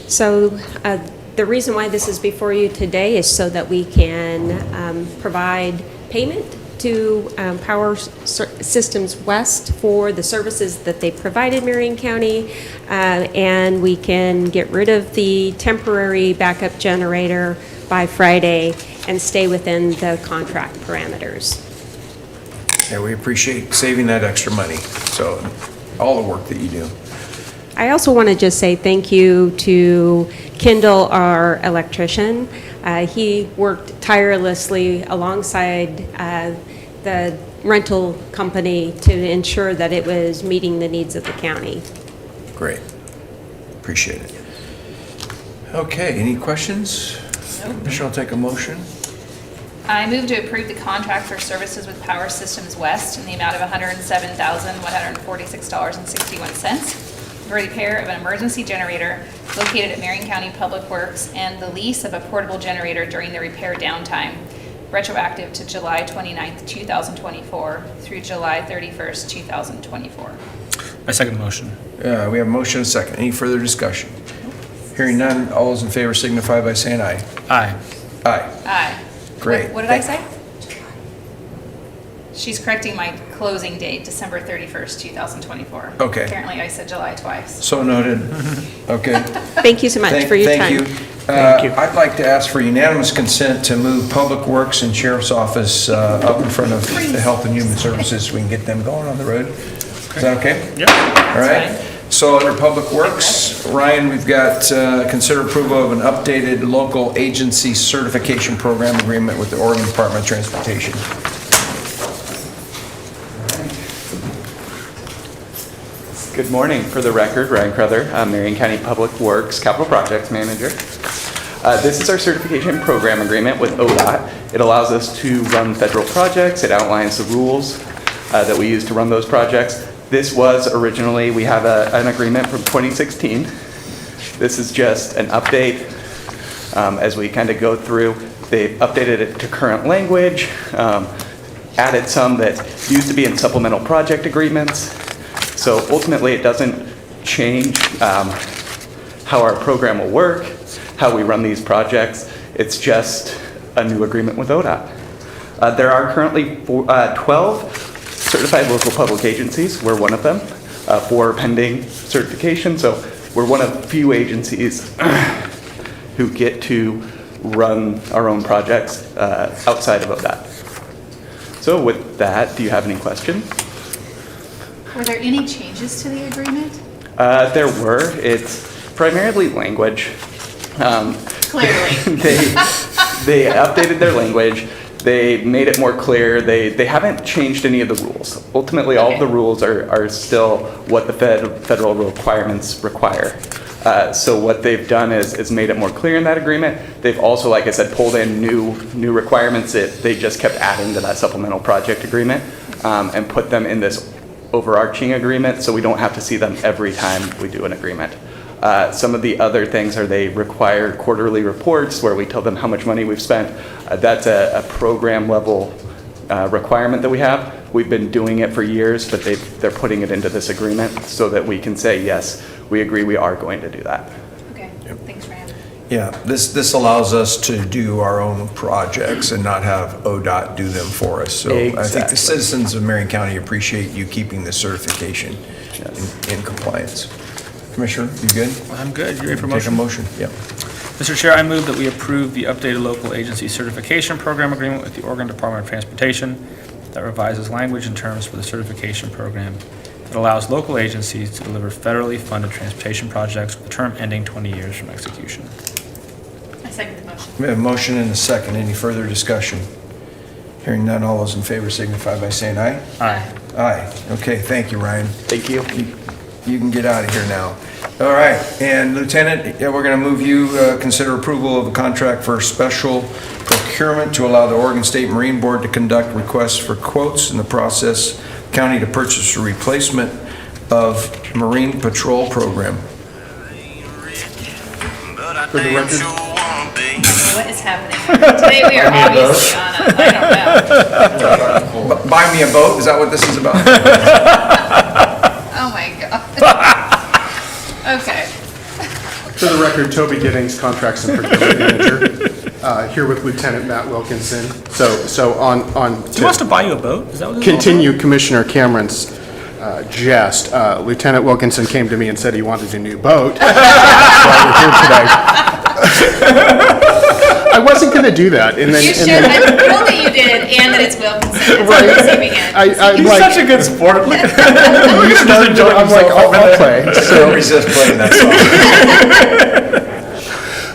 So the reason why this is before you today is so that we can provide payment to Power Systems West for the services that they provided Marion County, and we can get rid of the temporary backup generator by Friday and stay within the contract parameters. Yeah, we appreciate saving that extra money, so all the work that you do. I also want to just say thank you to Kendall, our electrician. He worked tirelessly alongside the rental company to ensure that it was meeting the needs of the county. Great. Appreciate it. Okay, any questions? Commissioner, I'll take a motion. I move to approve the contract for services with Power Systems West in the amount of $107,146.61. for repair of an emergency generator located at Marion County Public Works and the lease of a portable generator during the repair downtime, retroactive to July 29th, 2024 through July 31st, 2024. I second the motion. We have a motion and a second. Any further discussion? Hearing none, all those in favor signify by saying aye. Aye. Aye. Aye. Great. What did I say? She's correcting my closing date, December 31st, 2024. Okay. Apparently I said July twice. So noted. Okay. Thank you so much for your time. Thank you. I'd like to ask for unanimous consent to move Public Works and Sheriff's Office up in front of the Health and Human Services so we can get them going on the road. Is that okay? Yep. All right. So under Public Works, Ryan, we've got consider approval of an updated local agency certification program agreement with the Oregon Department of Transportation. Good morning. For the record, Ryan Cruther, Marion County Public Works Capital Projects Manager. This is our certification program agreement with ODOT. It allows us to run federal projects. It outlines the rules that we use to run those projects. This was originally, we have an agreement from 2016. This is just an update as we kind of go through. They've updated it to current language, added some that used to be in supplemental project agreements. So ultimately, it doesn't change how our program will work, how we run these projects. It's just a new agreement with ODOT. There are currently 12 certified local public agencies. We're one of them, 4 pending certification. So we're one of few agencies who get to run our own projects outside of ODOT. So with that, do you have any questions? Were there any changes to the agreement? There were. It's primarily language. Clearly. They updated their language. They made it more clear. They haven't changed any of the rules. Ultimately, all of the rules are still what the federal requirements require. So what they've done is made it more clear in that agreement. They've also, like I said, pulled in new requirements that they just kept adding to that supplemental project agreement and put them in this overarching agreement, so we don't have to see them every time we do an agreement. Some of the other things are they require quarterly reports where we tell them how much money we've spent. That's a program level requirement that we have. We've been doing it for years, but they're putting it into this agreement so that we can say, yes, we agree we are going to do that. Okay, thanks, Ryan. Yeah, this allows us to do our own projects and not have ODOT do them for us. So I think Exactly. the citizens of Marion County appreciate you keeping the certification in compliance. Commissioner, you good? I'm good. You ready for Take a motion? motion. Yeah. Mr. Chair, I move that we approve the updated local agency certification program agreement with the Oregon Department of Transportation that revises language and terms for the certification program that allows local agencies to deliver federally funded transportation projects with a term ending 20 years from execution. I second the motion. We have a motion and a second. Any further discussion? Hearing none, all those in favor signify by saying aye. Aye. Aye. Okay, thank you, Ryan. Thank you. You can get out of here now. All right, and Lieutenant, we're going to move you, consider approval of a contract for special procurement to allow the Oregon State Marine Board to conduct requests for quotes in the process county to purchase a replacement of Marine Patrol Program. For the record, What is happening? Today we are obviously on a, I don't know. Buy me a boat, is that what this is about? Oh my God. Okay. For the record, Toby Giddings, Contracts and Procurement Manager, here with Lieutenant Matt Wilkinson. So on He wants to buy you a boat? Is that what this is all continue Commissioner Cameron's jest, Lieutenant Wilkinson came to me and said he wanted a new boat. That's why we're here today. I wasn't going to do that. And then, You should, I'm thrilled that you did, and that it's Wilkinson. It's Right. on the receiving end. He's such a good sport. Look at I'm like, I'll play. Don't resist playing that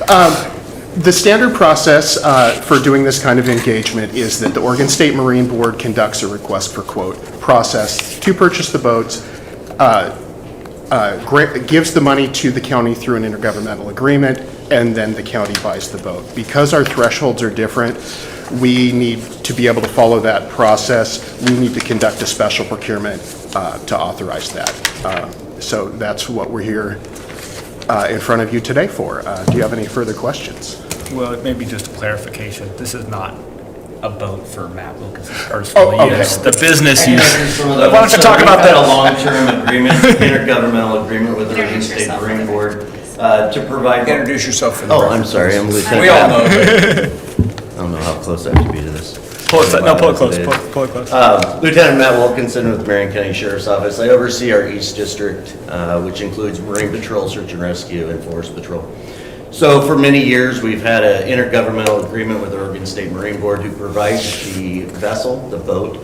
song. The standard process for doing this kind of engagement is that the Oregon State Marine Board conducts a request for quote process to purchase the boats, gives the money to the county through an intergovernmental agreement, and then the county buys the boat. Because our thresholds are different, we need to be able to follow that process. We need to conduct a special procurement to authorize that. So that's what we're here in front of you today for. Do you have any further questions? Well, maybe just a clarification. This is not a boat for Matt Wilkinson's personal use. The business use. Why don't you talk about We've had that? a long-term agreement, intergovernmental agreement with the Oregon Introduce State yourself. Marine Board to provide. Introduce yourself for the Oh, record. I'm sorry, I'm Lieutenant. We all know. I don't know how close I have to be to this. Pull it close. Pull it close. Lieutenant Matt Wilkinson with Marion County Sheriff's Office. I oversee our East District, which includes Marine Patrol, Search and Rescue, and Forest Patrol. So for many years, we've had an intergovernmental agreement with the Oregon State Marine Board who provides the vessel, the boat,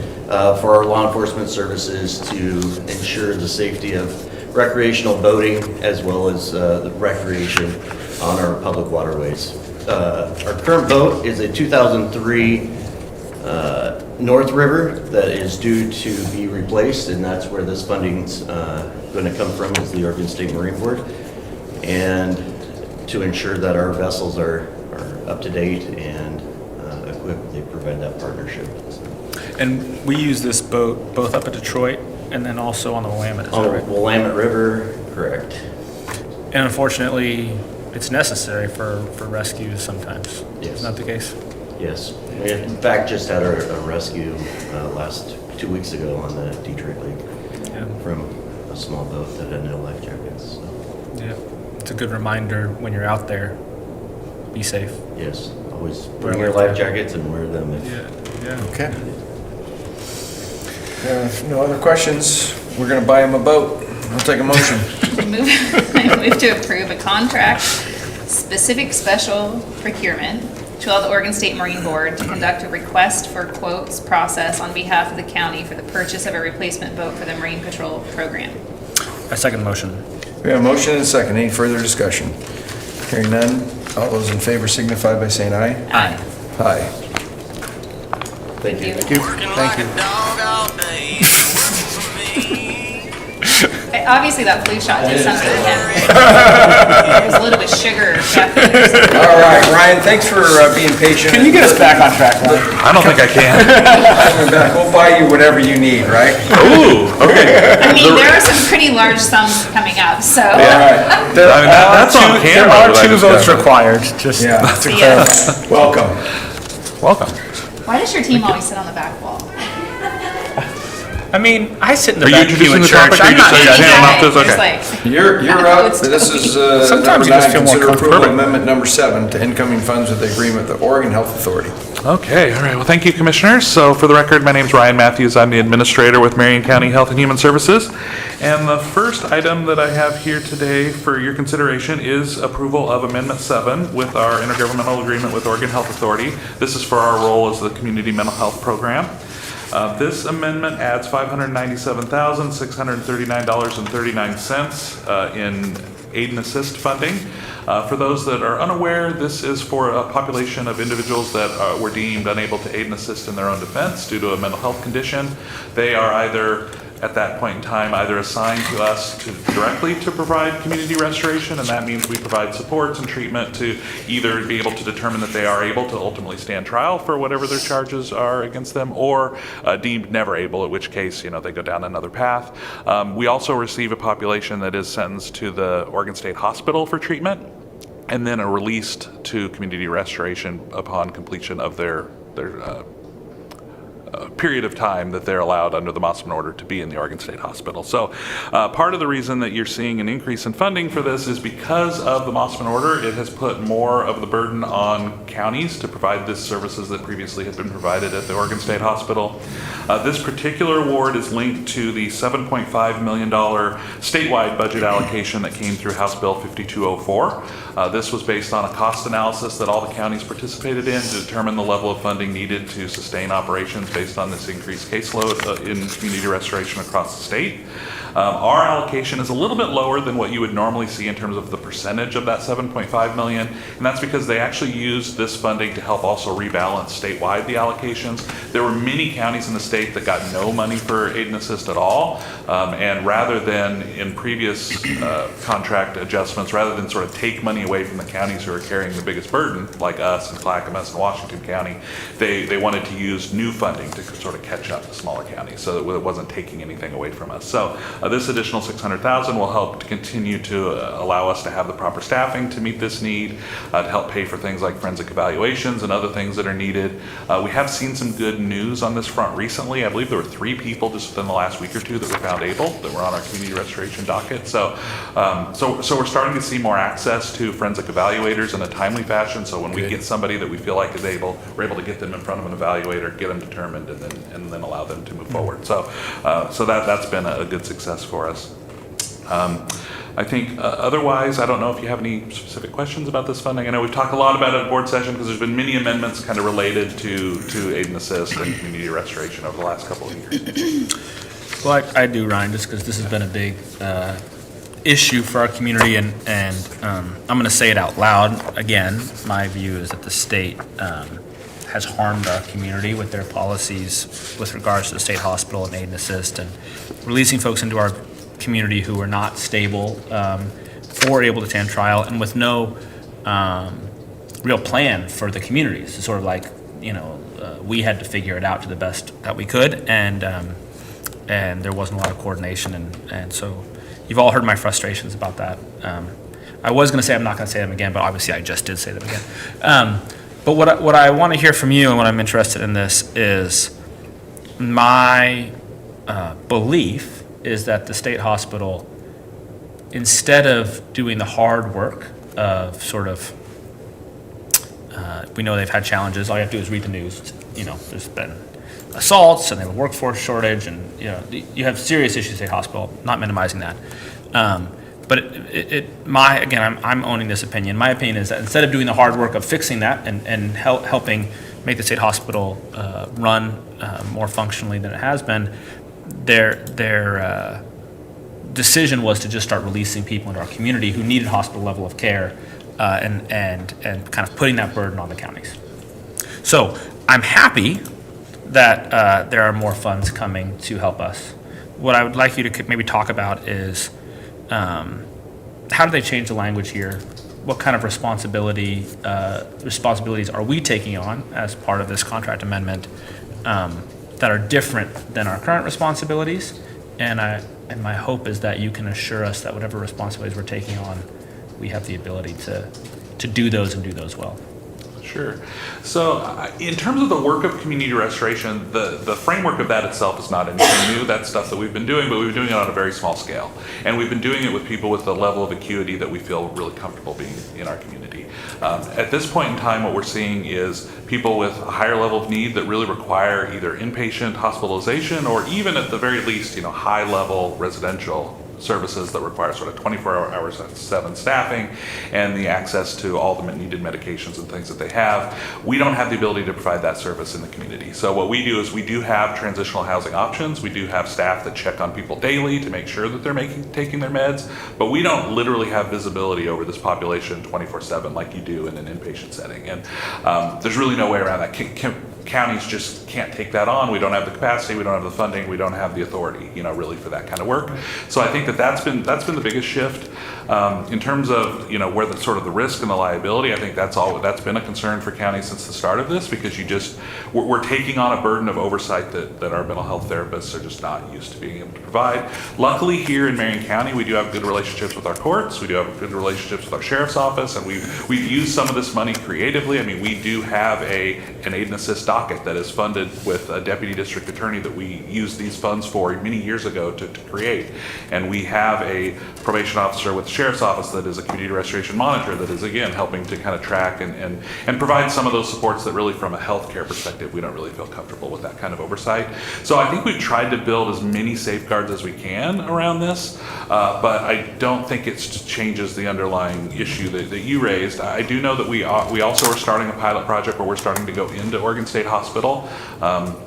for our law enforcement services to ensure the safety of recreational boating as well as the recreation on our public waterways. Our current boat is a 2003 North River that is due to be replaced, and that's where this funding's going to come from, is the Oregon State Marine Board. And to ensure that our vessels are up to date and equipped, they provide that partnership. And we use this boat both up at Detroit and then also on the Willamette, is that right? Willamette River, correct. And unfortunately, it's necessary for rescues sometimes. Yes. Isn't that the case? Yes. We in fact just had a rescue last 2 weeks ago on the Detroit Lake from a small boat that had no life jackets. So. Yeah. It's a good reminder when you're out there, be safe. Yes, always bring your life jackets and wear them. Okay. If no other questions, we're going to buy him a boat. I'll take a motion. I move to approve a contract, specific special procurement to allow the Oregon State Marine Board to conduct a request for quotes process on behalf of the county for the purchase of a replacement boat for the Marine Patrol program. I second the motion. We have a motion and a second. Any further discussion? Hearing none, all those in favor signify by saying aye. Aye. Aye. Thank you. Thank you. Thank you. Obviously, that flu shot did something to him. It was loaded with sugar, caffeine, or something. All right, Ryan, thanks for being patient. Can you get us back on track, Ryan? I don't think I can. We'll buy you whatever you need, right? Ooh, okay. I mean, there are some pretty large sums coming up, so. All right. That's on There camera. are that I 2 just votes got. required, just Yeah. to Yes. Welcome. Welcome. Why does your team always sit on the back wall? I mean, I sit in the Are you back pew introducing in the church. topic, or I'm you not just saying judging. I'm not this? Just Okay. like, You're up. This is Sometimes number you just 9, feel more consider approval comfortable. amendment number 7 to incoming funds with the agreement with the Oregon Health Authority. Okay, all right. Well, thank you, Commissioners. So for the record, my name is Ryan Matthews. I'm the Administrator with Marion County Health and Human Services. And the first item that I have here today for your consideration is approval of Amendment 7 with our intergovernmental agreement with Oregon Health Authority. This is for our role as the Community Mental Health Program. This amendment adds $597,639.39 in aid and assist funding. For those that are unaware, this is for a population of individuals that were deemed unable to aid and assist in their own defense due to a mental health condition. They are either, at that point in time, either assigned to us directly to provide community restoration, and that means we provide supports and treatment to either be able to determine that they are able to ultimately stand trial for whatever their charges are against them, or deemed never able, at which case, they go down another path. We also receive a population that is sentenced to the Oregon State Hospital for treatment, and then are released to community restoration upon completion of their period of time that they're allowed under the Mossman order to be in the Oregon State Hospital. So part of the reason that you're seeing an increase in funding for this is because of the Mossman order. It has put more of the burden on counties to provide these services that previously had been provided at the Oregon State Hospital. This particular award is linked to the $7.5 million statewide budget allocation that came through House Bill 5204. This was based on a cost analysis that all the counties participated in to determine the level of funding needed to sustain operations based on this increased caseload in community restoration across the state. Our allocation is a little bit lower than what you would normally see in terms of the percentage of that $7.5 million, and that's because they actually used this funding to help also rebalance statewide the allocations. There were many counties in the state that got no money for aid and assist at all, and rather than in previous contract adjustments, rather than sort of take money away from the counties who are carrying the biggest burden, like us and Clackamas and Washington County, they wanted to use new funding to sort of catch up to smaller counties, so that it wasn't taking anything away from us. So this additional $600,000 will help to continue to allow us to have the proper staffing to meet this need, to help pay for things like forensic evaluations and other things that are needed. We have seen some good news on this front recently. I believe there were 3 people just within the last week or 2 that were found able, that were on our community restoration docket. So we're starting to see more access to forensic evaluators in a timely fashion. So when we get somebody that we feel like is we're able to get them in front of an evaluator, get them determined, and then allow them to move forward. So that's been a good success for us. I think otherwise, I don't know if you have any specific questions about this funding. I know we've talked a lot about it at board session because there's been many amendments kind of related to aid and assist and community restoration over the last couple of years. Well, I do, Ryan, just because this has been a big issue for our community, and I'm going to say it out loud again. My view is that the state has harmed our community with their policies with regards to the state hospital and aid and assist, and releasing folks into our community who are not stable or able to stand trial, and with no real plan for the communities. It's sort of like, we had to figure it out to the best that we could, and there wasn't a lot of coordination, and so you've all heard my frustrations about that. I was going to say I'm not going to say them again, but obviously I just did say them again. But what I want to hear from you, and what I'm interested in this, is my belief is that the state hospital, instead of doing the hard work of sort of, we know they've had challenges. All you have to do is read the news. There's been assaults, and they have a workforce shortage, and you have serious issues at the hospital. Not minimizing that, but I'm owning this opinion. My opinion is that instead of doing the hard work of fixing that and helping make the state hospital run more functionally than it has been, their decision was to just start releasing people into our community who needed hospital level of care, and kind of putting that burden on the counties. So I'm happy that there are more funds coming to help us. What I would like you to maybe talk about is how do they change the language here? What kind of responsibilities are we taking on as part of this contract amendment that are different than our current responsibilities? And my hope is that you can assure us that whatever responsibilities we're taking on, we have the ability to do those and do those well. Sure. So in terms of the work of community restoration, the framework of that itself is not anything new. That's stuff that we've been doing, but we've been doing it on a very small scale. And we've been doing it with people with the level of acuity that we feel really comfortable being in our community. At this point in time, what we're seeing is people with a higher level of need that really require either inpatient hospitalization or even at the very least, high-level residential services that require sort of 24 hours 7 staffing and the access to all the needed medications and things that they have. We don't have the ability to provide that service in the community. So what we do is we do have transitional housing options. We do have staff that check on people daily to make sure that they're taking their meds, but we don't literally have visibility over this population 24/7 like you do in an inpatient setting. And there's really no way around that. Counties just can't take that on. We don't have the capacity, we don't have the funding, we don't have the authority, really for that kind of work. So I think that's been the biggest shift. In terms of, where the sort of the risk and the liability, I think that's been a concern for counties since the start of this, because we're taking on a burden of oversight that our mental health therapists are just not used to being able to provide. Luckily here in Marion County, we do have good relationships with our courts, we do have good relationships with our sheriff's office, and we've used some of this money creatively. I mean, we do have an aid and assist docket that is funded with a deputy district attorney that we used these funds for many years ago to create. And we have a probation officer with the sheriff's office that is a community restoration monitor that is, again, helping to kind of track and provide some of those supports that really, from a healthcare perspective, we don't really feel comfortable with that kind of oversight. So I think we've tried to build as many safeguards as we can around this, but I don't think it changes the underlying issue that you raised. I do know that we also are starting a pilot project where we're starting to go into Oregon State Hospital.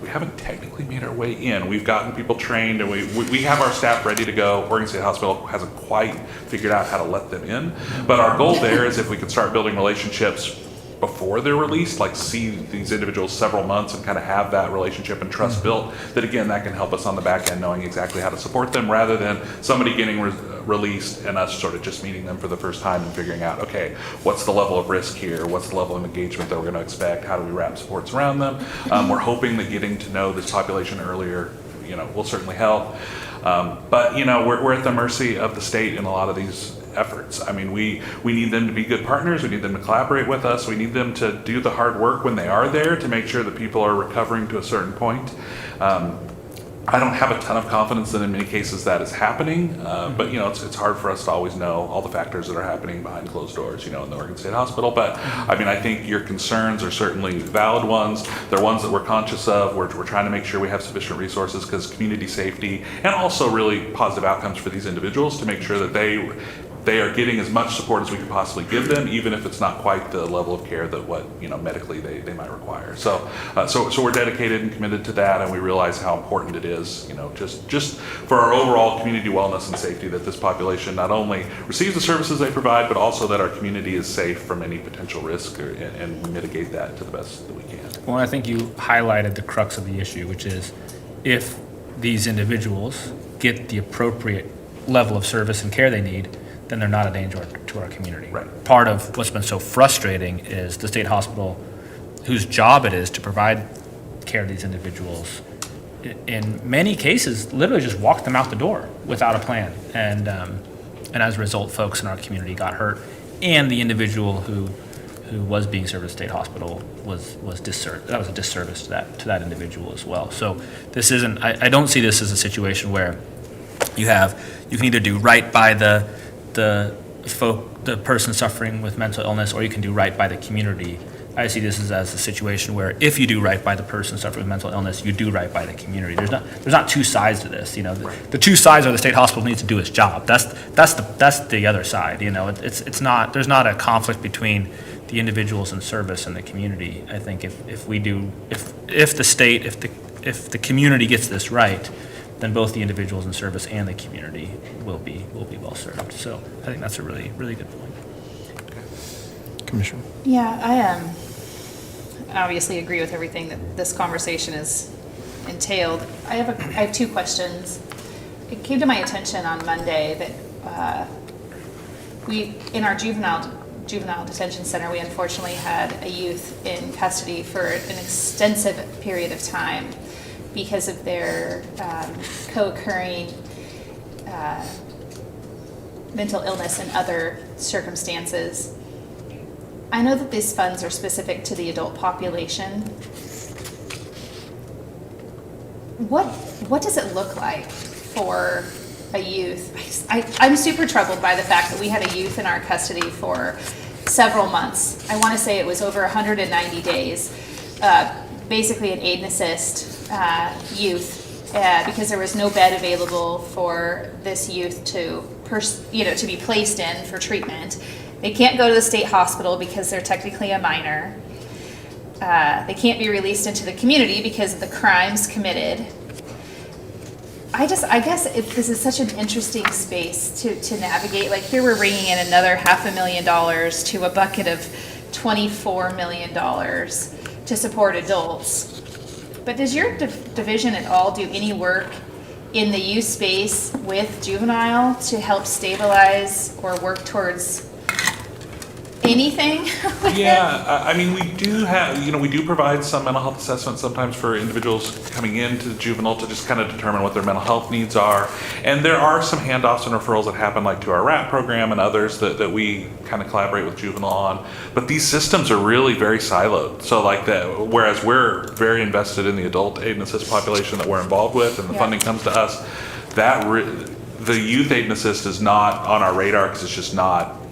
We haven't technically made our way in. We've gotten people trained, and we have our staff ready to go. Oregon State Hospital hasn't quite figured out how to let them in. But our goal there is if we can start building relationships before they're released, like see these individuals several months and kind of have that relationship and trust built, that again, that can help us on the back end knowing exactly how to support them rather than somebody getting released and us sort of just meeting them for the first time and figuring out, okay, what's the level of risk here? What's the level of engagement that we're going to expect? How do we wrap supports around them? We're hoping that getting to know this population earlier, will certainly help. But, we're at the mercy of the state in a lot of these efforts. I mean, we need them to be good partners. We need them to collaborate with us. We need them to do the hard work when they are there to make sure that people are recovering to a certain point. I don't have a ton of confidence that in many cases that is happening, but it's hard for us to always know all the factors that are happening behind closed doors, in the Oregon State Hospital. But I mean, I think your concerns are certainly valid ones. They're ones that we're conscious of. We're trying to make sure we have sufficient resources because community safety and also really positive outcomes for these individuals to make sure that they are getting as much support as we could possibly give them, even if it's not quite the level of care that what medically they might require. So we're dedicated and committed to that, and we realize how important it is, just for our overall community wellness and safety that this population not only receives the services they provide, but also that our community is safe from any potential risk and we mitigate that to the best that we can. Well, I think you highlighted the crux of the issue, which is if these individuals get the appropriate level of service and care they need, then they're not a danger to our community. Right. Part of what's been so frustrating is the state hospital, whose job it is to provide care to these individuals, in many cases, literally just walked them out the door without a plan. And as a result, folks in our community got hurt, and the individual who was being served at the state hospital was disserved. That was a disservice to that individual as well. So this isn't. I don't see this as a situation where you can either do right by the person suffering with mental illness, or you can do right by the community. I see this as a situation where if you do right by the person suffering with mental illness, you do right by the community. There's not two sides to this. The two sides are the state hospital needs to do its job. That's the other side. It's not. There's not a conflict between the individuals in service and the community. I think if the community gets this right, then both the individuals in service and the community will be well served. So I think that's a really, really good point. Commissioner. Yeah, I obviously agree with everything that this conversation has entailed. I have two questions. It came to my attention on Monday that we, in our juvenile detention center, we unfortunately had a youth in custody for an extensive period of time because of their co-occurring mental illness and other circumstances. I know that these funds are specific to the adult population. What does it look like for a youth? I'm super troubled by the fact that we had a youth in our custody for several months. I want to say it was over 190 days, basically an aid and assist youth, because there was no bed available for this youth to be placed in for treatment. They can't go to the state hospital because they're technically a minor. They can't be released into the community because of the crimes committed. I guess this is such an interesting space to navigate. Like here we're bringing in another $500,000 to a bucket of $24 million to support adults. But does your division at all do any work in the youth space with juvenile to help stabilize or work towards anything? Yeah, I mean, we do provide some mental health assessments sometimes for individuals coming into the juvenile to just kind of determine what their mental health needs are. And there are some handoffs and referrals that happen like to our RAP program and others that we kind of collaborate with juvenile on. But these systems are really very siloed. So whereas we're very invested in the adult aid and assist population that we're involved with and the funding comes to us, the youth aid and assist is not on our radar because it's just not,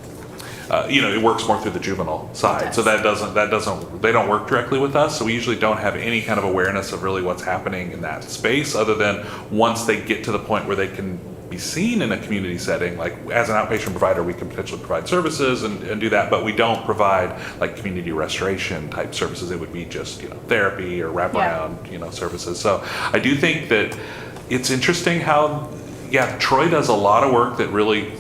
it works more through the juvenile side. So they don't work directly with us. So we usually don't have any kind of awareness of really what's happening in that space other than once they get to the point where they can be seen in a community setting, like as an outpatient provider, we can potentially provide services and do that, but we don't provide like community restoration type services. It would be just, therapy or wraparound, services. So I do think that it's interesting how, Troy does a lot of work that really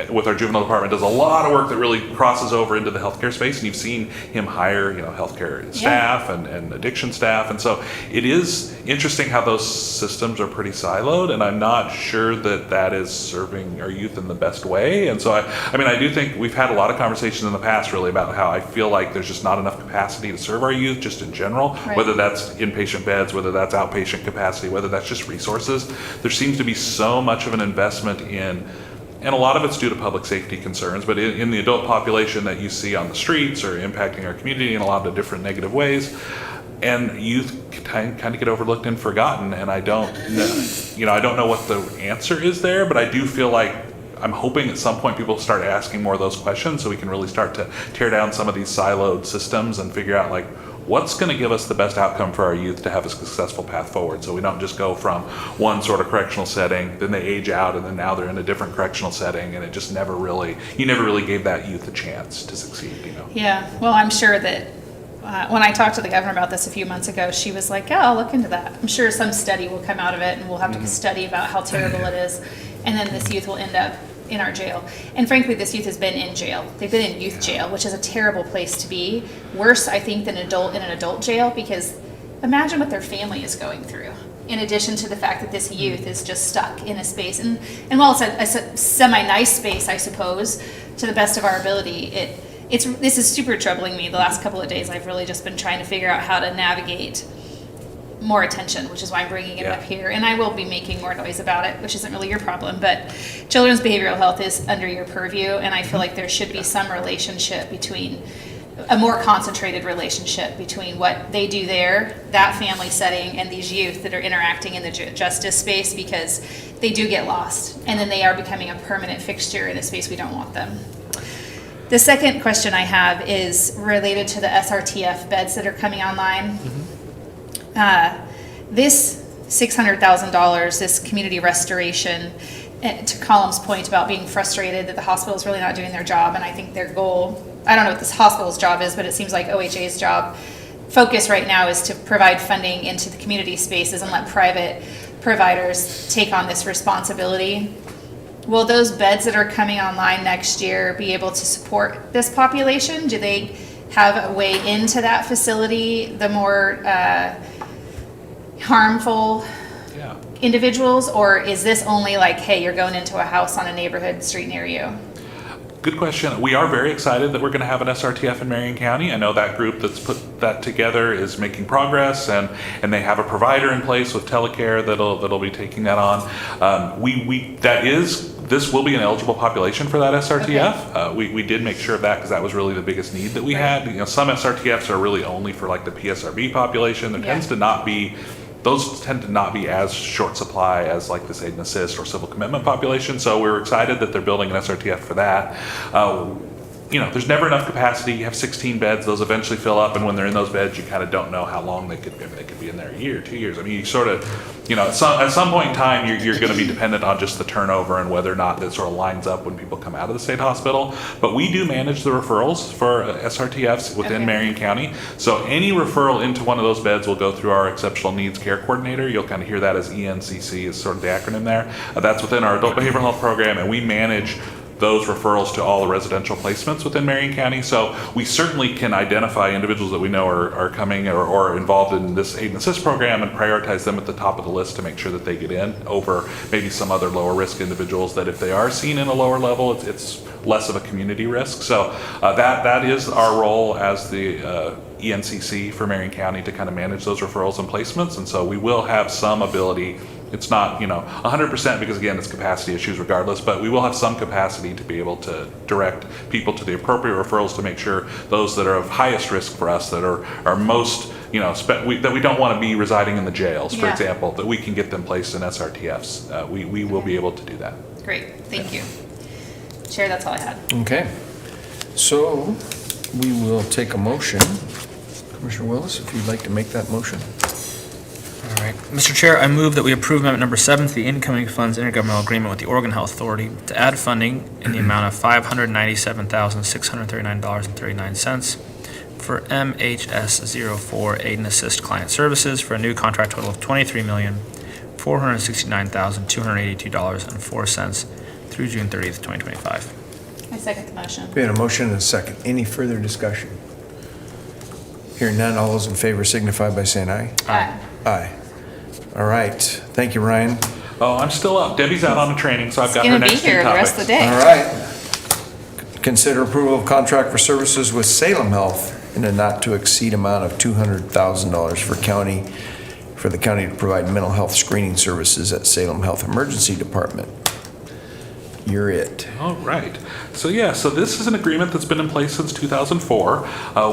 with our juvenile department does a lot of work that really crosses over into the healthcare space, and you've seen him hire, healthcare staff and addiction staff, and so it is interesting how those systems are pretty siloed, and I'm not sure that that is serving our youth in the best way. And so I do think we've had a lot of conversations in the past really about how I feel like there's just not enough capacity to serve our youth just in general, whether that's inpatient beds, whether that's outpatient capacity, whether that's just resources. There seems to be so much of an investment in, and a lot of it's due to public safety concerns, but in the adult population that you see on the streets or impacting our community in a lot of different negative ways, and youth kind of get overlooked and forgotten. And I don't know, I don't know what the answer is there, but I do feel like I'm hoping at some point people start asking more of those questions so we can really start to tear down some of these siloed systems and figure out like what's going to give us the best outcome for our youth to have a successful path forward, so we don't just go from one sort of correctional setting, then they age out, and then now they're in a different correctional setting, and it just never really gave that youth a chance to succeed. Yeah, well, I'm sure that when I talked to the governor about this a few months ago, she was like, yeah, I'll look into that. I'm sure some study will come out of it, and we'll have to study about how terrible it is, and then this youth will end up in our jail. And frankly, this youth has been in jail. They've been in youth jail, which is a terrible place to be. Worse, I think, than in an adult jail, because imagine what their family is going through, in addition to the fact that this youth is just stuck in a space. And while it's a semi-nice space, I suppose, to the best of our ability, this is super troubling me. The last couple of days, I've really just been trying to figure out how to navigate more attention, which is why I'm bringing it up here. And I will be making more noise about it, which isn't really your problem, but children's behavioral health is under your purview, and I feel like there should be some relationship between, a more concentrated relationship between what they do there, that family setting, and these youth that are interacting in the justice space, because they do get lost, and then they are becoming a permanent fixture in a space we don't want them. The second question I have is related to the SRTF beds that are coming online. This $600,000, this community restoration, to Colum's point about being frustrated that the hospital is really not doing their job, and I think their goal, I don't know what this hospital's job is, but it seems like OHA's focus right now is to provide funding into the community spaces and let private providers take on this responsibility. Will those beds that are coming online next year be able to support this population? Do they have a way into that facility, the more harmful individuals, or is this only like, hey, you're going into a house on a neighborhood street near you? Good question. We are very excited that we're going to have an SRTF in Marion County. I know that group that's put that together is making progress, and they have a provider in place with telecare that'll be taking that on. This will be an eligible population for that SRTF. Okay. We did make sure of that because that was really the biggest need that we had. Some SRTFs are really only for like the PSRB population. Those tend to not be as short supply as like this aid and assist or civil commitment population. So we're excited that they're building an SRTF for that. There's never enough capacity. You have 16 beds; those eventually fill up, and when they're in those beds, you kind of don't know how long they could be in there, a year, 2 years. I mean, you sort of, at some point in time, you're going to be dependent on just the turnover and whether or not that sort of lines up when people come out of the state hospital. But we do manage the referrals for SRTFs within Marion County. So any referral into one of those beds will go through our exceptional needs care coordinator. You'll kind of hear that as ENCC is sort of the acronym there. That's within our adult behavioral health program, and we manage those referrals to all the residential placements within Marion County. So we certainly can identify individuals that we know are coming or involved in this aid and assist program and prioritize them at the top of the list to make sure that they get in over maybe some other lower risk individuals that if they are seen in a lower level, it's less of a community risk. So that is our role as the ENCC for Marion County to kind of manage those referrals and placements. And so we will have some ability. It's not 100% because again it's capacity issues regardless, but we will have some capacity to be able to direct people to the appropriate referrals to make sure those that are of highest risk for us, that are most that we don't want to be residing in the jails, for example, that we can get them placed in SRTFs. We will be able to do that. Great, thank you. Chair, that's all I had. Okay, so we will take a motion. Commissioner Willis, if you'd like to make that motion. All right. Mr. Chair, I move that we approve Amendment Number 7 to the Incoming Funds Intergovernmental Agreement with the Oregon Health Authority to add funding in the amount of $597,639.39 for MHS04 Aid and Assist Client Services for a new contract total of $23,469,282.04 through June 30th, 2025. I second the motion. We had a motion and a second. Any further discussion? Hearing none, all those in favor signify by saying aye. Aye. Aye. All right. Thank you, Ryan. Oh, I'm still up. Debbie's out on a training, so I've got her Gonna be next two here the topics. rest of the day. All right. Consider approval of contract for services with Salem Health in a not-to-exceed amount of $200,000 for the county to provide mental health screening services at Salem Health Emergency Department. You're it. All right. So this is an agreement that's been in place since 2004.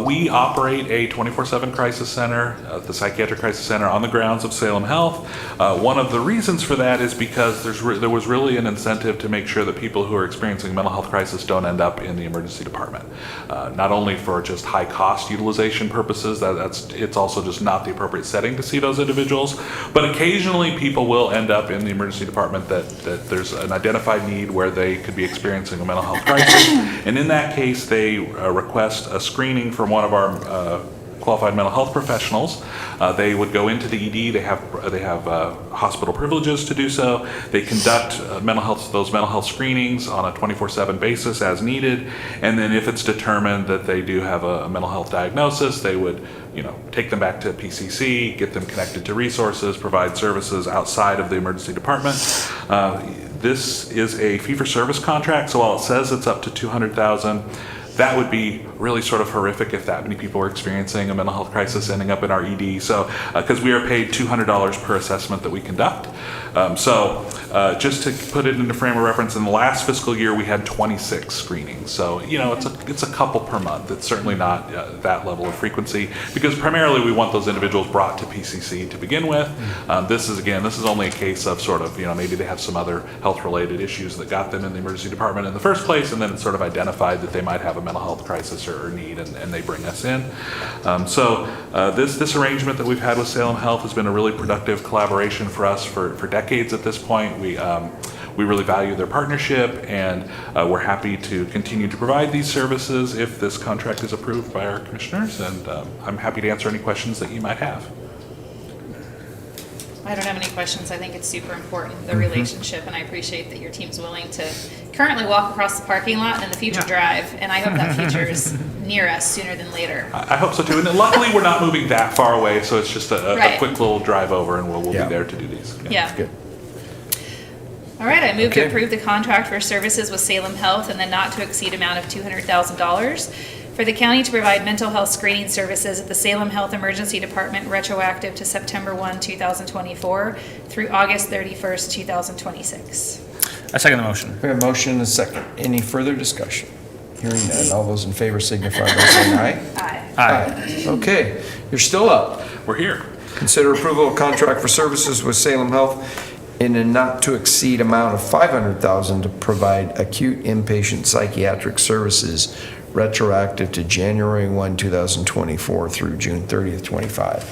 We operate a 24/7 crisis center, the Psychiatric Crisis Center, on the grounds of Salem Health. One of the reasons for that is because there was really an incentive to make sure that people who are experiencing a mental health crisis don't end up in the emergency department. Not only for just high cost utilization purposes, it's also just not the appropriate setting to see those individuals. But occasionally people will end up in the emergency department that there's an identified need where they could be experiencing a mental health crisis. And in that case, they request a screening from one of our qualified mental health professionals. They would go into the ED. They have hospital privileges to do so. They conduct those mental health screenings on a 24/7 basis as needed. And then if it's determined that they do have a mental health diagnosis, they would take them back to PCC, get them connected to resources, provide services outside of the emergency department. This is a fee-for-service contract, so while it says it's up to $200,000, that would be really sort of horrific if that many people are experiencing a mental health crisis ending up in our ED. So, because we are paid $200 per assessment that we conduct. Just to put it into frame of reference, in the last fiscal year we had 26 screenings. So, it's a couple per month. It's certainly not that level of frequency, because primarily we want those individuals brought to PCC to begin with. This is only a case of sort of, maybe they have some other health-related issues that got them in the emergency department in the first place, and then it's sort of identified that they might have a mental health crisis or need, and they bring us in. This arrangement that we've had with Salem Health has been a really productive collaboration for us for decades at this point. We really value their partnership, and we're happy to continue to provide these services if this contract is approved by our commissioners, and I'm happy to answer any questions that you might have. I don't have any questions. I think it's super important, the relationship, and I appreciate that your team's willing to currently walk across the parking lot and in the future drive, and I hope that future is near us sooner than later. I hope so too, and luckily we're not moving that far away, so it's just a Right. quick little drive over, and we'll be there to do these. Yeah. Good. All right, I move to Okay. approve the contract for services with Salem Health in the not-to-exceed amount of $200,000 for the county to provide mental health screening services at the Salem Health Emergency Department retroactive to September 1, 2024 through August 31st, 2026. I second the motion. We have a motion and a second. Any further discussion? Hearing none, all those in favor signify by saying aye. Aye. Aye. Okay, you're still up. We're here. Consider approval of contract for services with Salem Health in a not-to-exceed amount of $500,000 to provide acute inpatient psychiatric services retroactive to January 1, 2024 through June 30th, 25.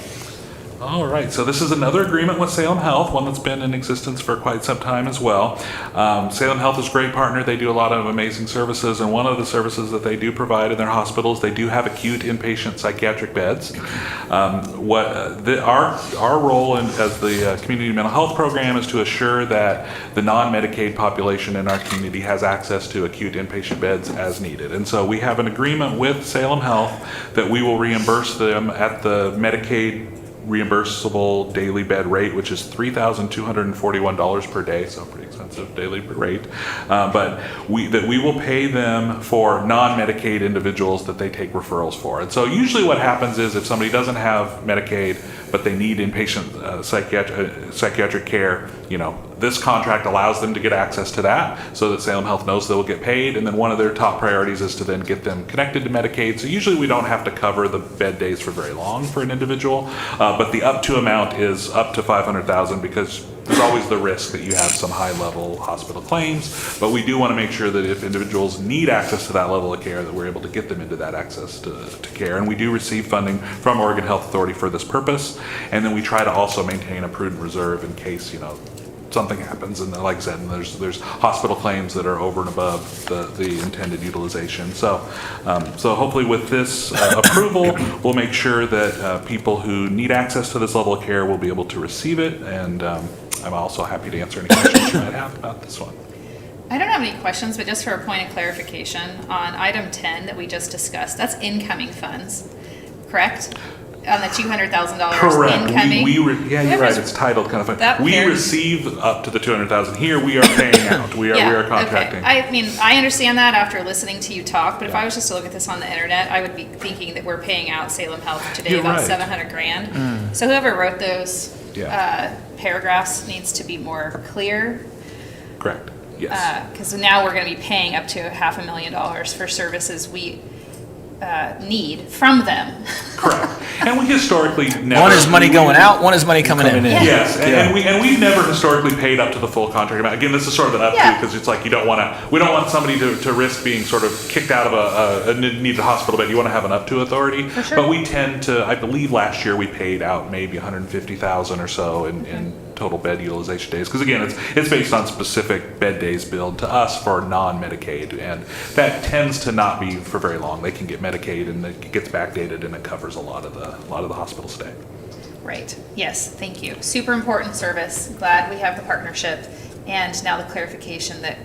All right, so this is another agreement with Salem Health, one that's been in existence for quite some time as well. Salem Health is a great partner. They do a lot of amazing services, and one of the services that they do provide in their hospitals, they do have acute inpatient psychiatric beds. Our role as the community mental health program is to assure that the non-Medicaid population in our community has access to acute inpatient beds as needed. And so we have an agreement with Salem Health that we will reimburse them at the Medicaid reimbursable daily bed rate, which is $3,241 per day, so pretty expensive daily rate. But we will pay them for non-Medicaid individuals that they take referrals for. And so usually what happens is if somebody doesn't have Medicaid, but they need inpatient psychiatric care, this contract allows them to get access to that so that Salem Health knows they will get paid. And then one of their top priorities is to then get them connected to Medicaid. So usually we don't have to cover the bed days for very long for an individual, but the up to amount is up to $500,000 because there's always the risk that you have some high-level hospital claims. But we do want to make sure that if individuals need access to that level of care, that we're able to get them into that access to care. And we do receive funding from Oregon Health Authority for this purpose. And then we try to also maintain a prudent reserve in case, something happens, and like I said, there's hospital claims that are over and above the intended utilization. So hopefully with this approval, we'll make sure that people who need access to this level of care will be able to receive it. And I'm also happy to answer any questions you might have about this one. I don't have any questions, but just for a point of clarification, on item 10 that we just discussed, that's incoming funds, correct? On the $200,000 Correct. incoming? Yeah, you're right, it's titled kind of, That we fair? receive up to the 200,000. Here, we are paying out. We are contracting. Okay. I mean, I understand that after listening to you talk, but if I was just to look at this on the internet, I would be thinking that we're paying out Salem Health today You're about right. 700 grand. So whoever wrote those paragraphs needs to be more clear. Correct, yes. Because now we're going to be paying up to $500,000 for services we need from them. Correct. And we historically never. One is money going out, one is money coming in. Yes, and we've never historically paid up to the full contract amount. Again, this is sort of an up to, because it's like we don't want somebody to risk being sort of kicked out of a needed hospital bed. You want to have an up to authority. For sure. But we tend to, I believe last year we paid out maybe 150,000 or so in total bed utilization days. Because again, it's based on specific bed days billed to us for non-Medicaid, and that tends to not be for very long. They can get Medicaid and it gets backdated and it covers a lot of the hospital stay. Right. Yes, thank you. Super important service. Glad we have the partnership and now the clarification that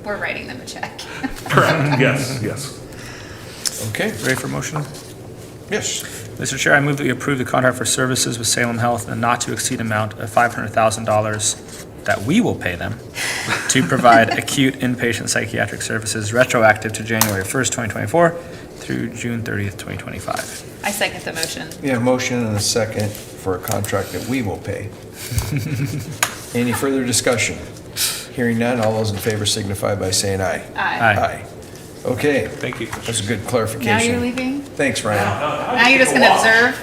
we're writing them a check. Correct. Yes. Okay, ready for motion? Yes. Mr. Chair, I move that we approve the contract for services with Salem Health in a not to exceed amount of $500,000 that we will pay them to provide acute inpatient psychiatric services retroactive to January 1st, 2024 through June 30th, 2025. I second the motion. We have a motion and a second for a contract that we will pay. Any further discussion? Hearing none, all those in favor signify by saying aye. Aye. Okay. Thank you. That's a good clarification. Now you're leaving? Thanks, Ryan. Now you're just going to observe?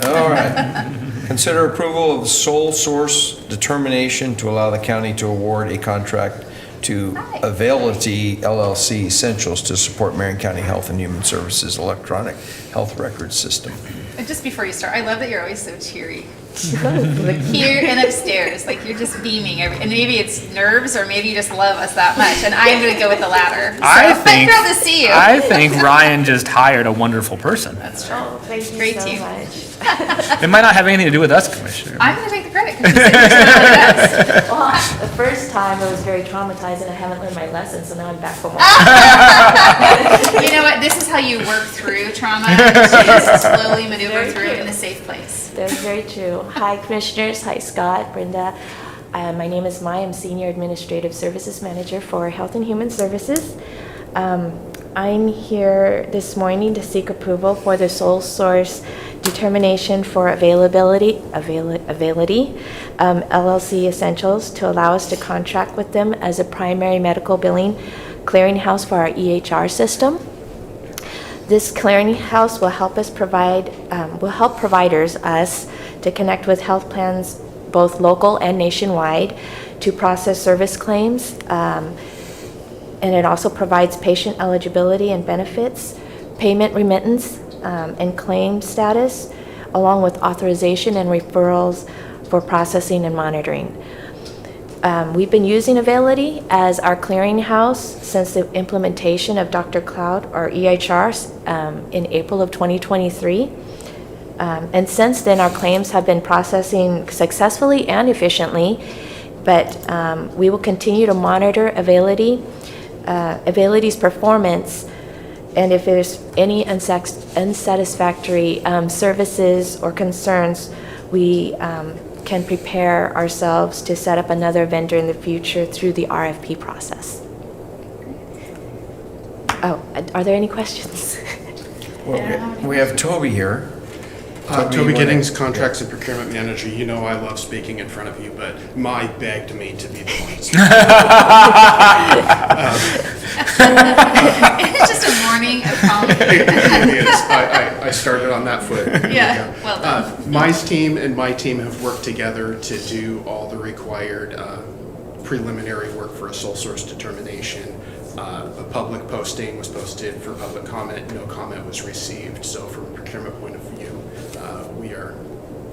All right. Consider approval of sole source determination to allow the county to award a contract to Availity LLC Essentials to support Marion County Health and Human Services electronic health record system. And just before you start, I love that you're always so cheery. Like here and upstairs, like you're just beaming. And maybe it's nerves, or maybe you just love us that much. And I'm going to go with the latter. So I'm thrilled to see you. I think Ryan just hired a wonderful person. That's true. Oh, thank you Great so team. much. It might not have anything to do with us, Commissioner. I'm going to take the credit because you said you're so good. Well, the first time I was very traumatized and I haven't learned my lesson, so now I'm back for more. You know what? This is how you work through trauma. You just slowly maneuver Very through it true. in a safe place. That's very true. Hi, Commissioners. Hi, Scott, Brenda. My name is Mai. I'm Senior Administrative Services Manager for Health and Human Services. I'm here this morning to seek approval for the sole source determination for Availity LLC Essentials to allow us to contract with them as a primary medical billing clearinghouse for our EHR system. This clearinghouse will help us help providers, us, to connect with health plans, both local and nationwide, to process service claims. And it also provides patient eligibility and benefits, payment remittance, and claim status, along with authorization and referrals for processing and monitoring. We've been using Availity as our clearinghouse since the implementation of Dr. Cloud, or EHR, in April of 2023. And since then, our claims have been processing successfully and efficiently, but we will continue to monitor Availity's performance, and if there's any unsatisfactory services or concerns, we can prepare ourselves to set up another vendor in the future through the RFP process. Oh, are there any questions? Well, we have Toby here. Toby Giddings, Contracts and Procurement Manager. You know I love speaking in front of you, but Mai begged me to be the one to speak. It's just a morning of calm. It is. I started on that foot. Yeah, well done. Mai's team and my team have worked together to do all the required preliminary work for a sole source determination. A public posting was posted for public comment. No comment was received. So from a procurement point of view, we are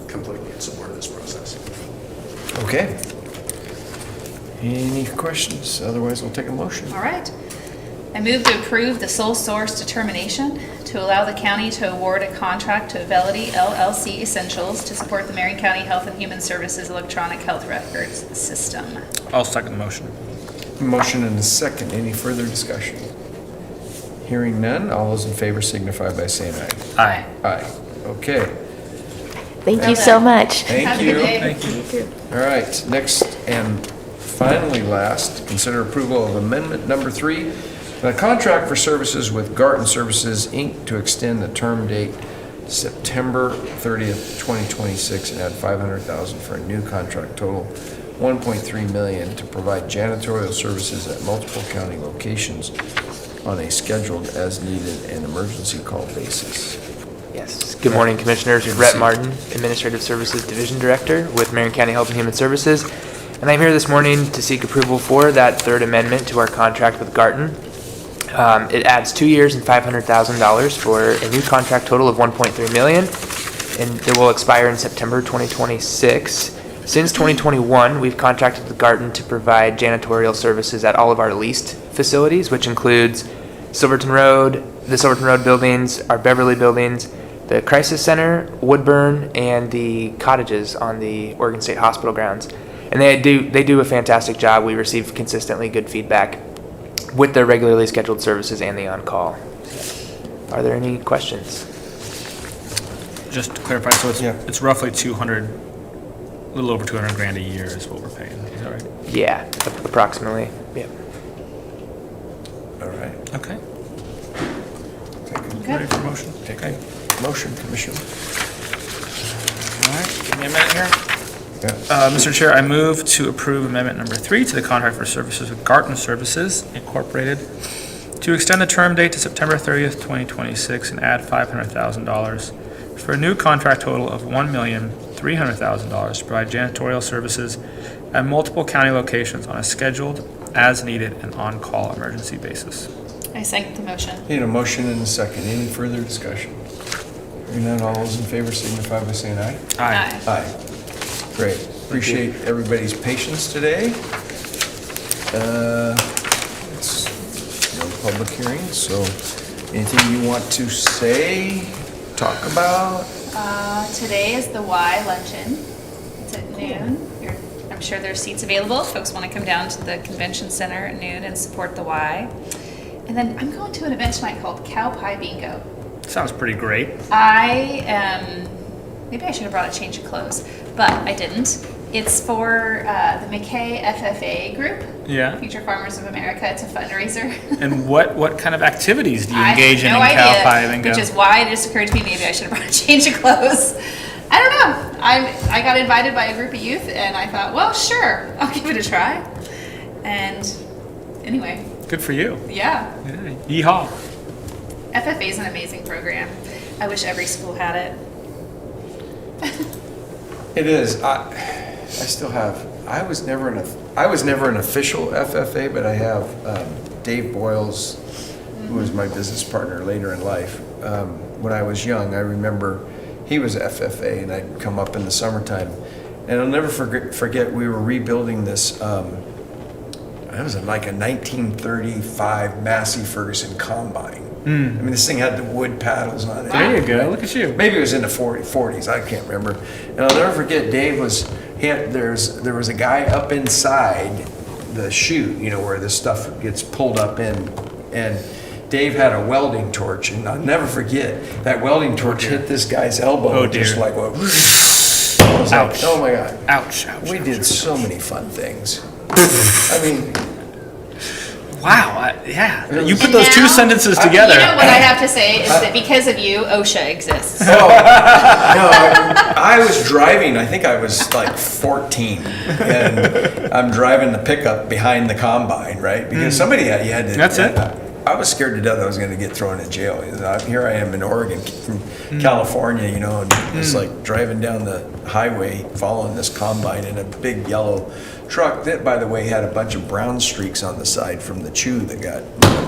completely in support of this process. Okay. Any questions? Otherwise, we'll take a motion. All right. I move to approve the sole source determination to allow the county to award a contract to Availity LLC Essentials to support the Marion County Health and Human Services electronic health records system. I'll second the motion. Motion and a second. Any further discussion? Hearing none, all those in favor signify by saying aye. Aye. Aye. Okay. Thank you so much. Thank Have a you. good day. Thank you. You too. All right, next and finally last, consider approval of amendment number 3, the contract for services with Garten Services, Inc. to extend the term date September 30th, 2026, and add $500,000 for a new contract total $1.3 million to provide janitorial services at multiple county locations on a scheduled as needed and emergency call basis. Yes. Good morning, Commissioners. Rhett Martin, Administrative Services Division Director with Marion County Health and Human Services. And I'm here this morning to seek approval for that third amendment to our contract with Garten. It adds 2 years and $500,000 for a new contract total of $1.3 million, and it will expire in September 2026. Since 2021, we've contracted with Garten to provide janitorial services at all of our leased facilities, which includes Silverton Road, the Silverton Road buildings, our Beverly buildings, the Crisis Center, Woodburn, and the cottages on the Oregon State Hospital grounds. And they do a fantastic job. We receive consistently good feedback with their regularly scheduled services and the on-call. Are there any questions? Just to clarify, so it's, Yeah. it's roughly 200, a little over 200 grand a year is what we're paying. Is that right? Yeah, approximately. Yeah. All right. Okay. Okay. Ready for motion? Take Okay. a motion, Commissioner. All right, give me a minute here. Yeah. Mr. Chair, I move to approve amendment number 3 to the contract for services with Garten Services Incorporated to extend the term date to September 30th, 2026, and add $500,000 for a new contract total of $1,300,000 to provide janitorial services at multiple county locations on a scheduled, as-needed, and on-call emergency basis. I second the motion. Need a motion and a second. Any further discussion? Hearing none, all those in favor signify by saying aye. Aye. Aye. Great. Appreciate everybody's patience today. It's no public hearing, so anything you want to say, talk about? Today is the Y luncheon. It's at noon. I'm sure there's seats available. If folks want to come down to the convention center at noon and support the Y. And then I'm going to an event tonight called Cow Pie Bingo. Sounds pretty great. Maybe I should have brought a change of clothes, but I didn't. It's for the McKay FFA group. Yeah. Future Farmers of America. It's a fundraiser. And what kind of activities do you I engage in have no Cow idea, Pie Bingo? which is why it just occurred to me maybe I should have brought a change of clothes. I don't know. I got invited by a group of youth, and I thought, well, sure, I'll give it a try. And anyway, Good for you. yeah, Yeehaw. FFA is an amazing program. I wish every school had it. It is. I still have. I was never an official FFA, but I have Dave Boyles, who was my business partner later in life. When I was young, I remember he was FFA, and I'd come up in the summertime, and I'll never forget. We were rebuilding this. It was like a 1935 Massey Ferguson combine. I mean, this thing had the wood paddles on it. There you go. Look at you. Maybe it was in the 40s. I can't remember. And I'll never forget. There was a guy up inside the chute, where this stuff gets pulled up in, and Dave had a welding torch, and I'll never forget that welding torch hit this guy's elbow. Oh, dear. Just like what? I was Ouch. like, oh my God. Ouch. We did so many fun things. I mean, wow. Yeah. You put And those two now- sentences together. You know what I have to say is that because of you, OSHA exists. no, I was driving. I think I was like 14, and I'm driving the pickup behind the combine, right? Because somebody you had to. That's it. I was scared to death I was going to get thrown in jail. Here I am in Oregon, from California, and it's like driving down the highway, following this combine in a big yellow truck that, by the way, had a bunch of brown streaks on the side from the chew that got.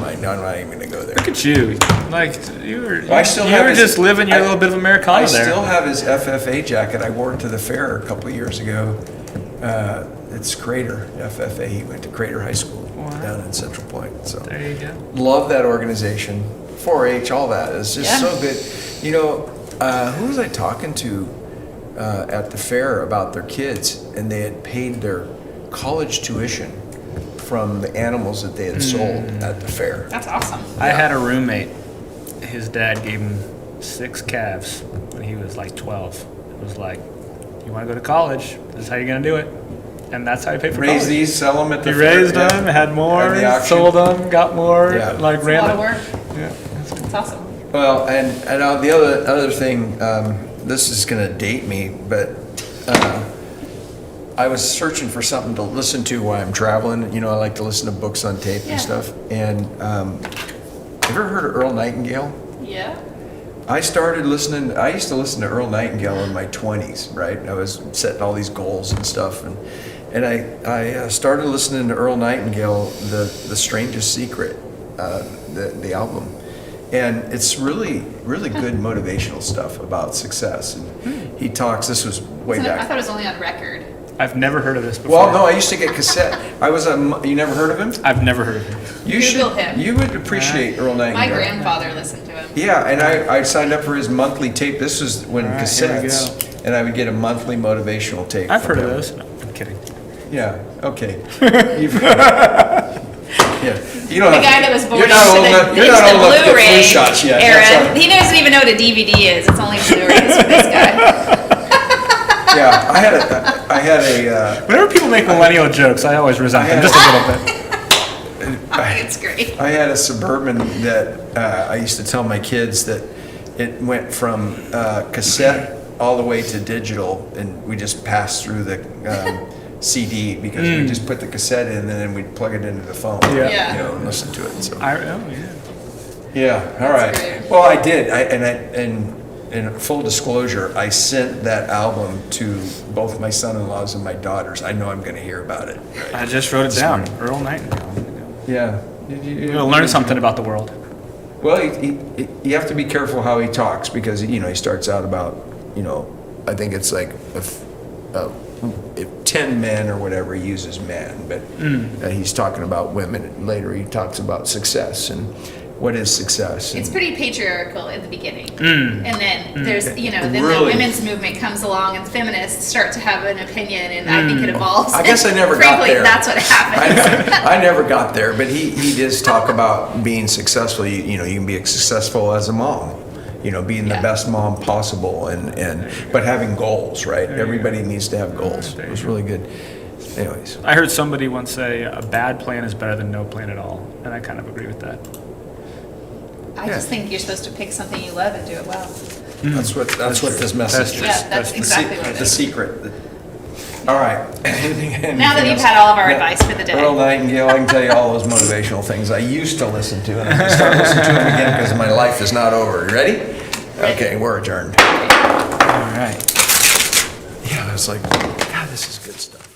I'm not even going to go there. Look at you. Like, you were his- just living your little bit of Americana I there. still have his FFA jacket. I wore it to the fair a couple of years ago. It's Crater FFA. He went to Crater High School down in Central Point. So There you go. love that organization. 4-H, all that is just Yeah. so good. Who was I talking to at the fair about their kids, and they had paid their college tuition from the animals that they had sold at the fair. That's awesome. I had a roommate, his dad gave him 6 calves when he was like 12. It was like, you want to go to college, this is how you're going to do it. And that's how he paid for college. Raise these, sell them at the He fair. raised yeah. them, had more, At the auction. sold them, got more, Yeah. like It's a ran lot of it. work. Yeah. It's awesome. Well, and the other thing, this is going to date me, but I was searching for something to listen to while I'm traveling. You know, I like to listen to books on tape Yeah. and stuff. And ever heard of Earl Nightingale? Yeah. I used to listen to Earl Nightingale in my 20s, right? I was setting all these goals and stuff. And I started listening to Earl Nightingale, The Strangest Secret, the album. And it's really, really good motivational stuff about success. And he talks, this was way I back. thought it was only on record. I've never heard of this before. Well, no, I used to get cassette. You never heard of him? I've never heard of him. Google him. You would appreciate Earl My Nightingale. grandfather listened to him. Yeah, and I signed up for his monthly tape. This was when All right, here we cassettes, and I would get a monthly motivational tape. I've from heard of him. those. No, I'm kidding. Yeah. Okay. Yeah. You don't The have guy to- that was born you're into not old enough- the, you're into not the old enough to get flu Blu-ray shots yet. era. That's all. He doesn't even know what a DVD is. It's only Blu-rays for this guy. Yeah, I had a. Whenever people make millennial jokes, I always resent them just a little bit. It's great. I had a Suburban that I used to tell my kids that it went from cassette all the way to digital, and we just passed through the CD because we just put the cassette in and then we'd plug it into the phone, Yeah. you know, and listen to it. So. Yeah. Yeah, all right. great. Well, I did. And in full disclosure, I sent that album to both my son-in-laws and my daughters. I know I'm going to hear about it. I just wrote it down. Earl Nightingale. Yeah. You're gonna learn something about the world. Well, you have to be careful how he talks because, you know, he starts out about, you know, I think it's like if 10 men or whatever he uses men, but he's talking about women. Later he talks about success and what is success. It's and- pretty patriarchal in the beginning. And then there's, you know, then the Really? women's movement comes along and feminists start to have an opinion and I think it evolves. I guess I never got Frankly, there. that's what happens. I never got there, but he does talk about being successful. You know, you can be successful as a mom. You know, being the best mom possible, but having goals, right? Everybody needs to have goals. It was really good. Anyways, I heard somebody once say a bad plan is better than no plan at all, and I kind of agree with that. I just think you're supposed to pick something you love and do it well. that's what this message is. Yeah, that's exactly what it The is. secret. All right. Now that you've had all of our advice for the day. Earl Nightingale, I can tell you all those motivational things I used to listen to, and I'm going to start listening to them again because my life is not over. You ready? Okay, we're adjourned. All right. Yeah, I was like, God, this is good stuff.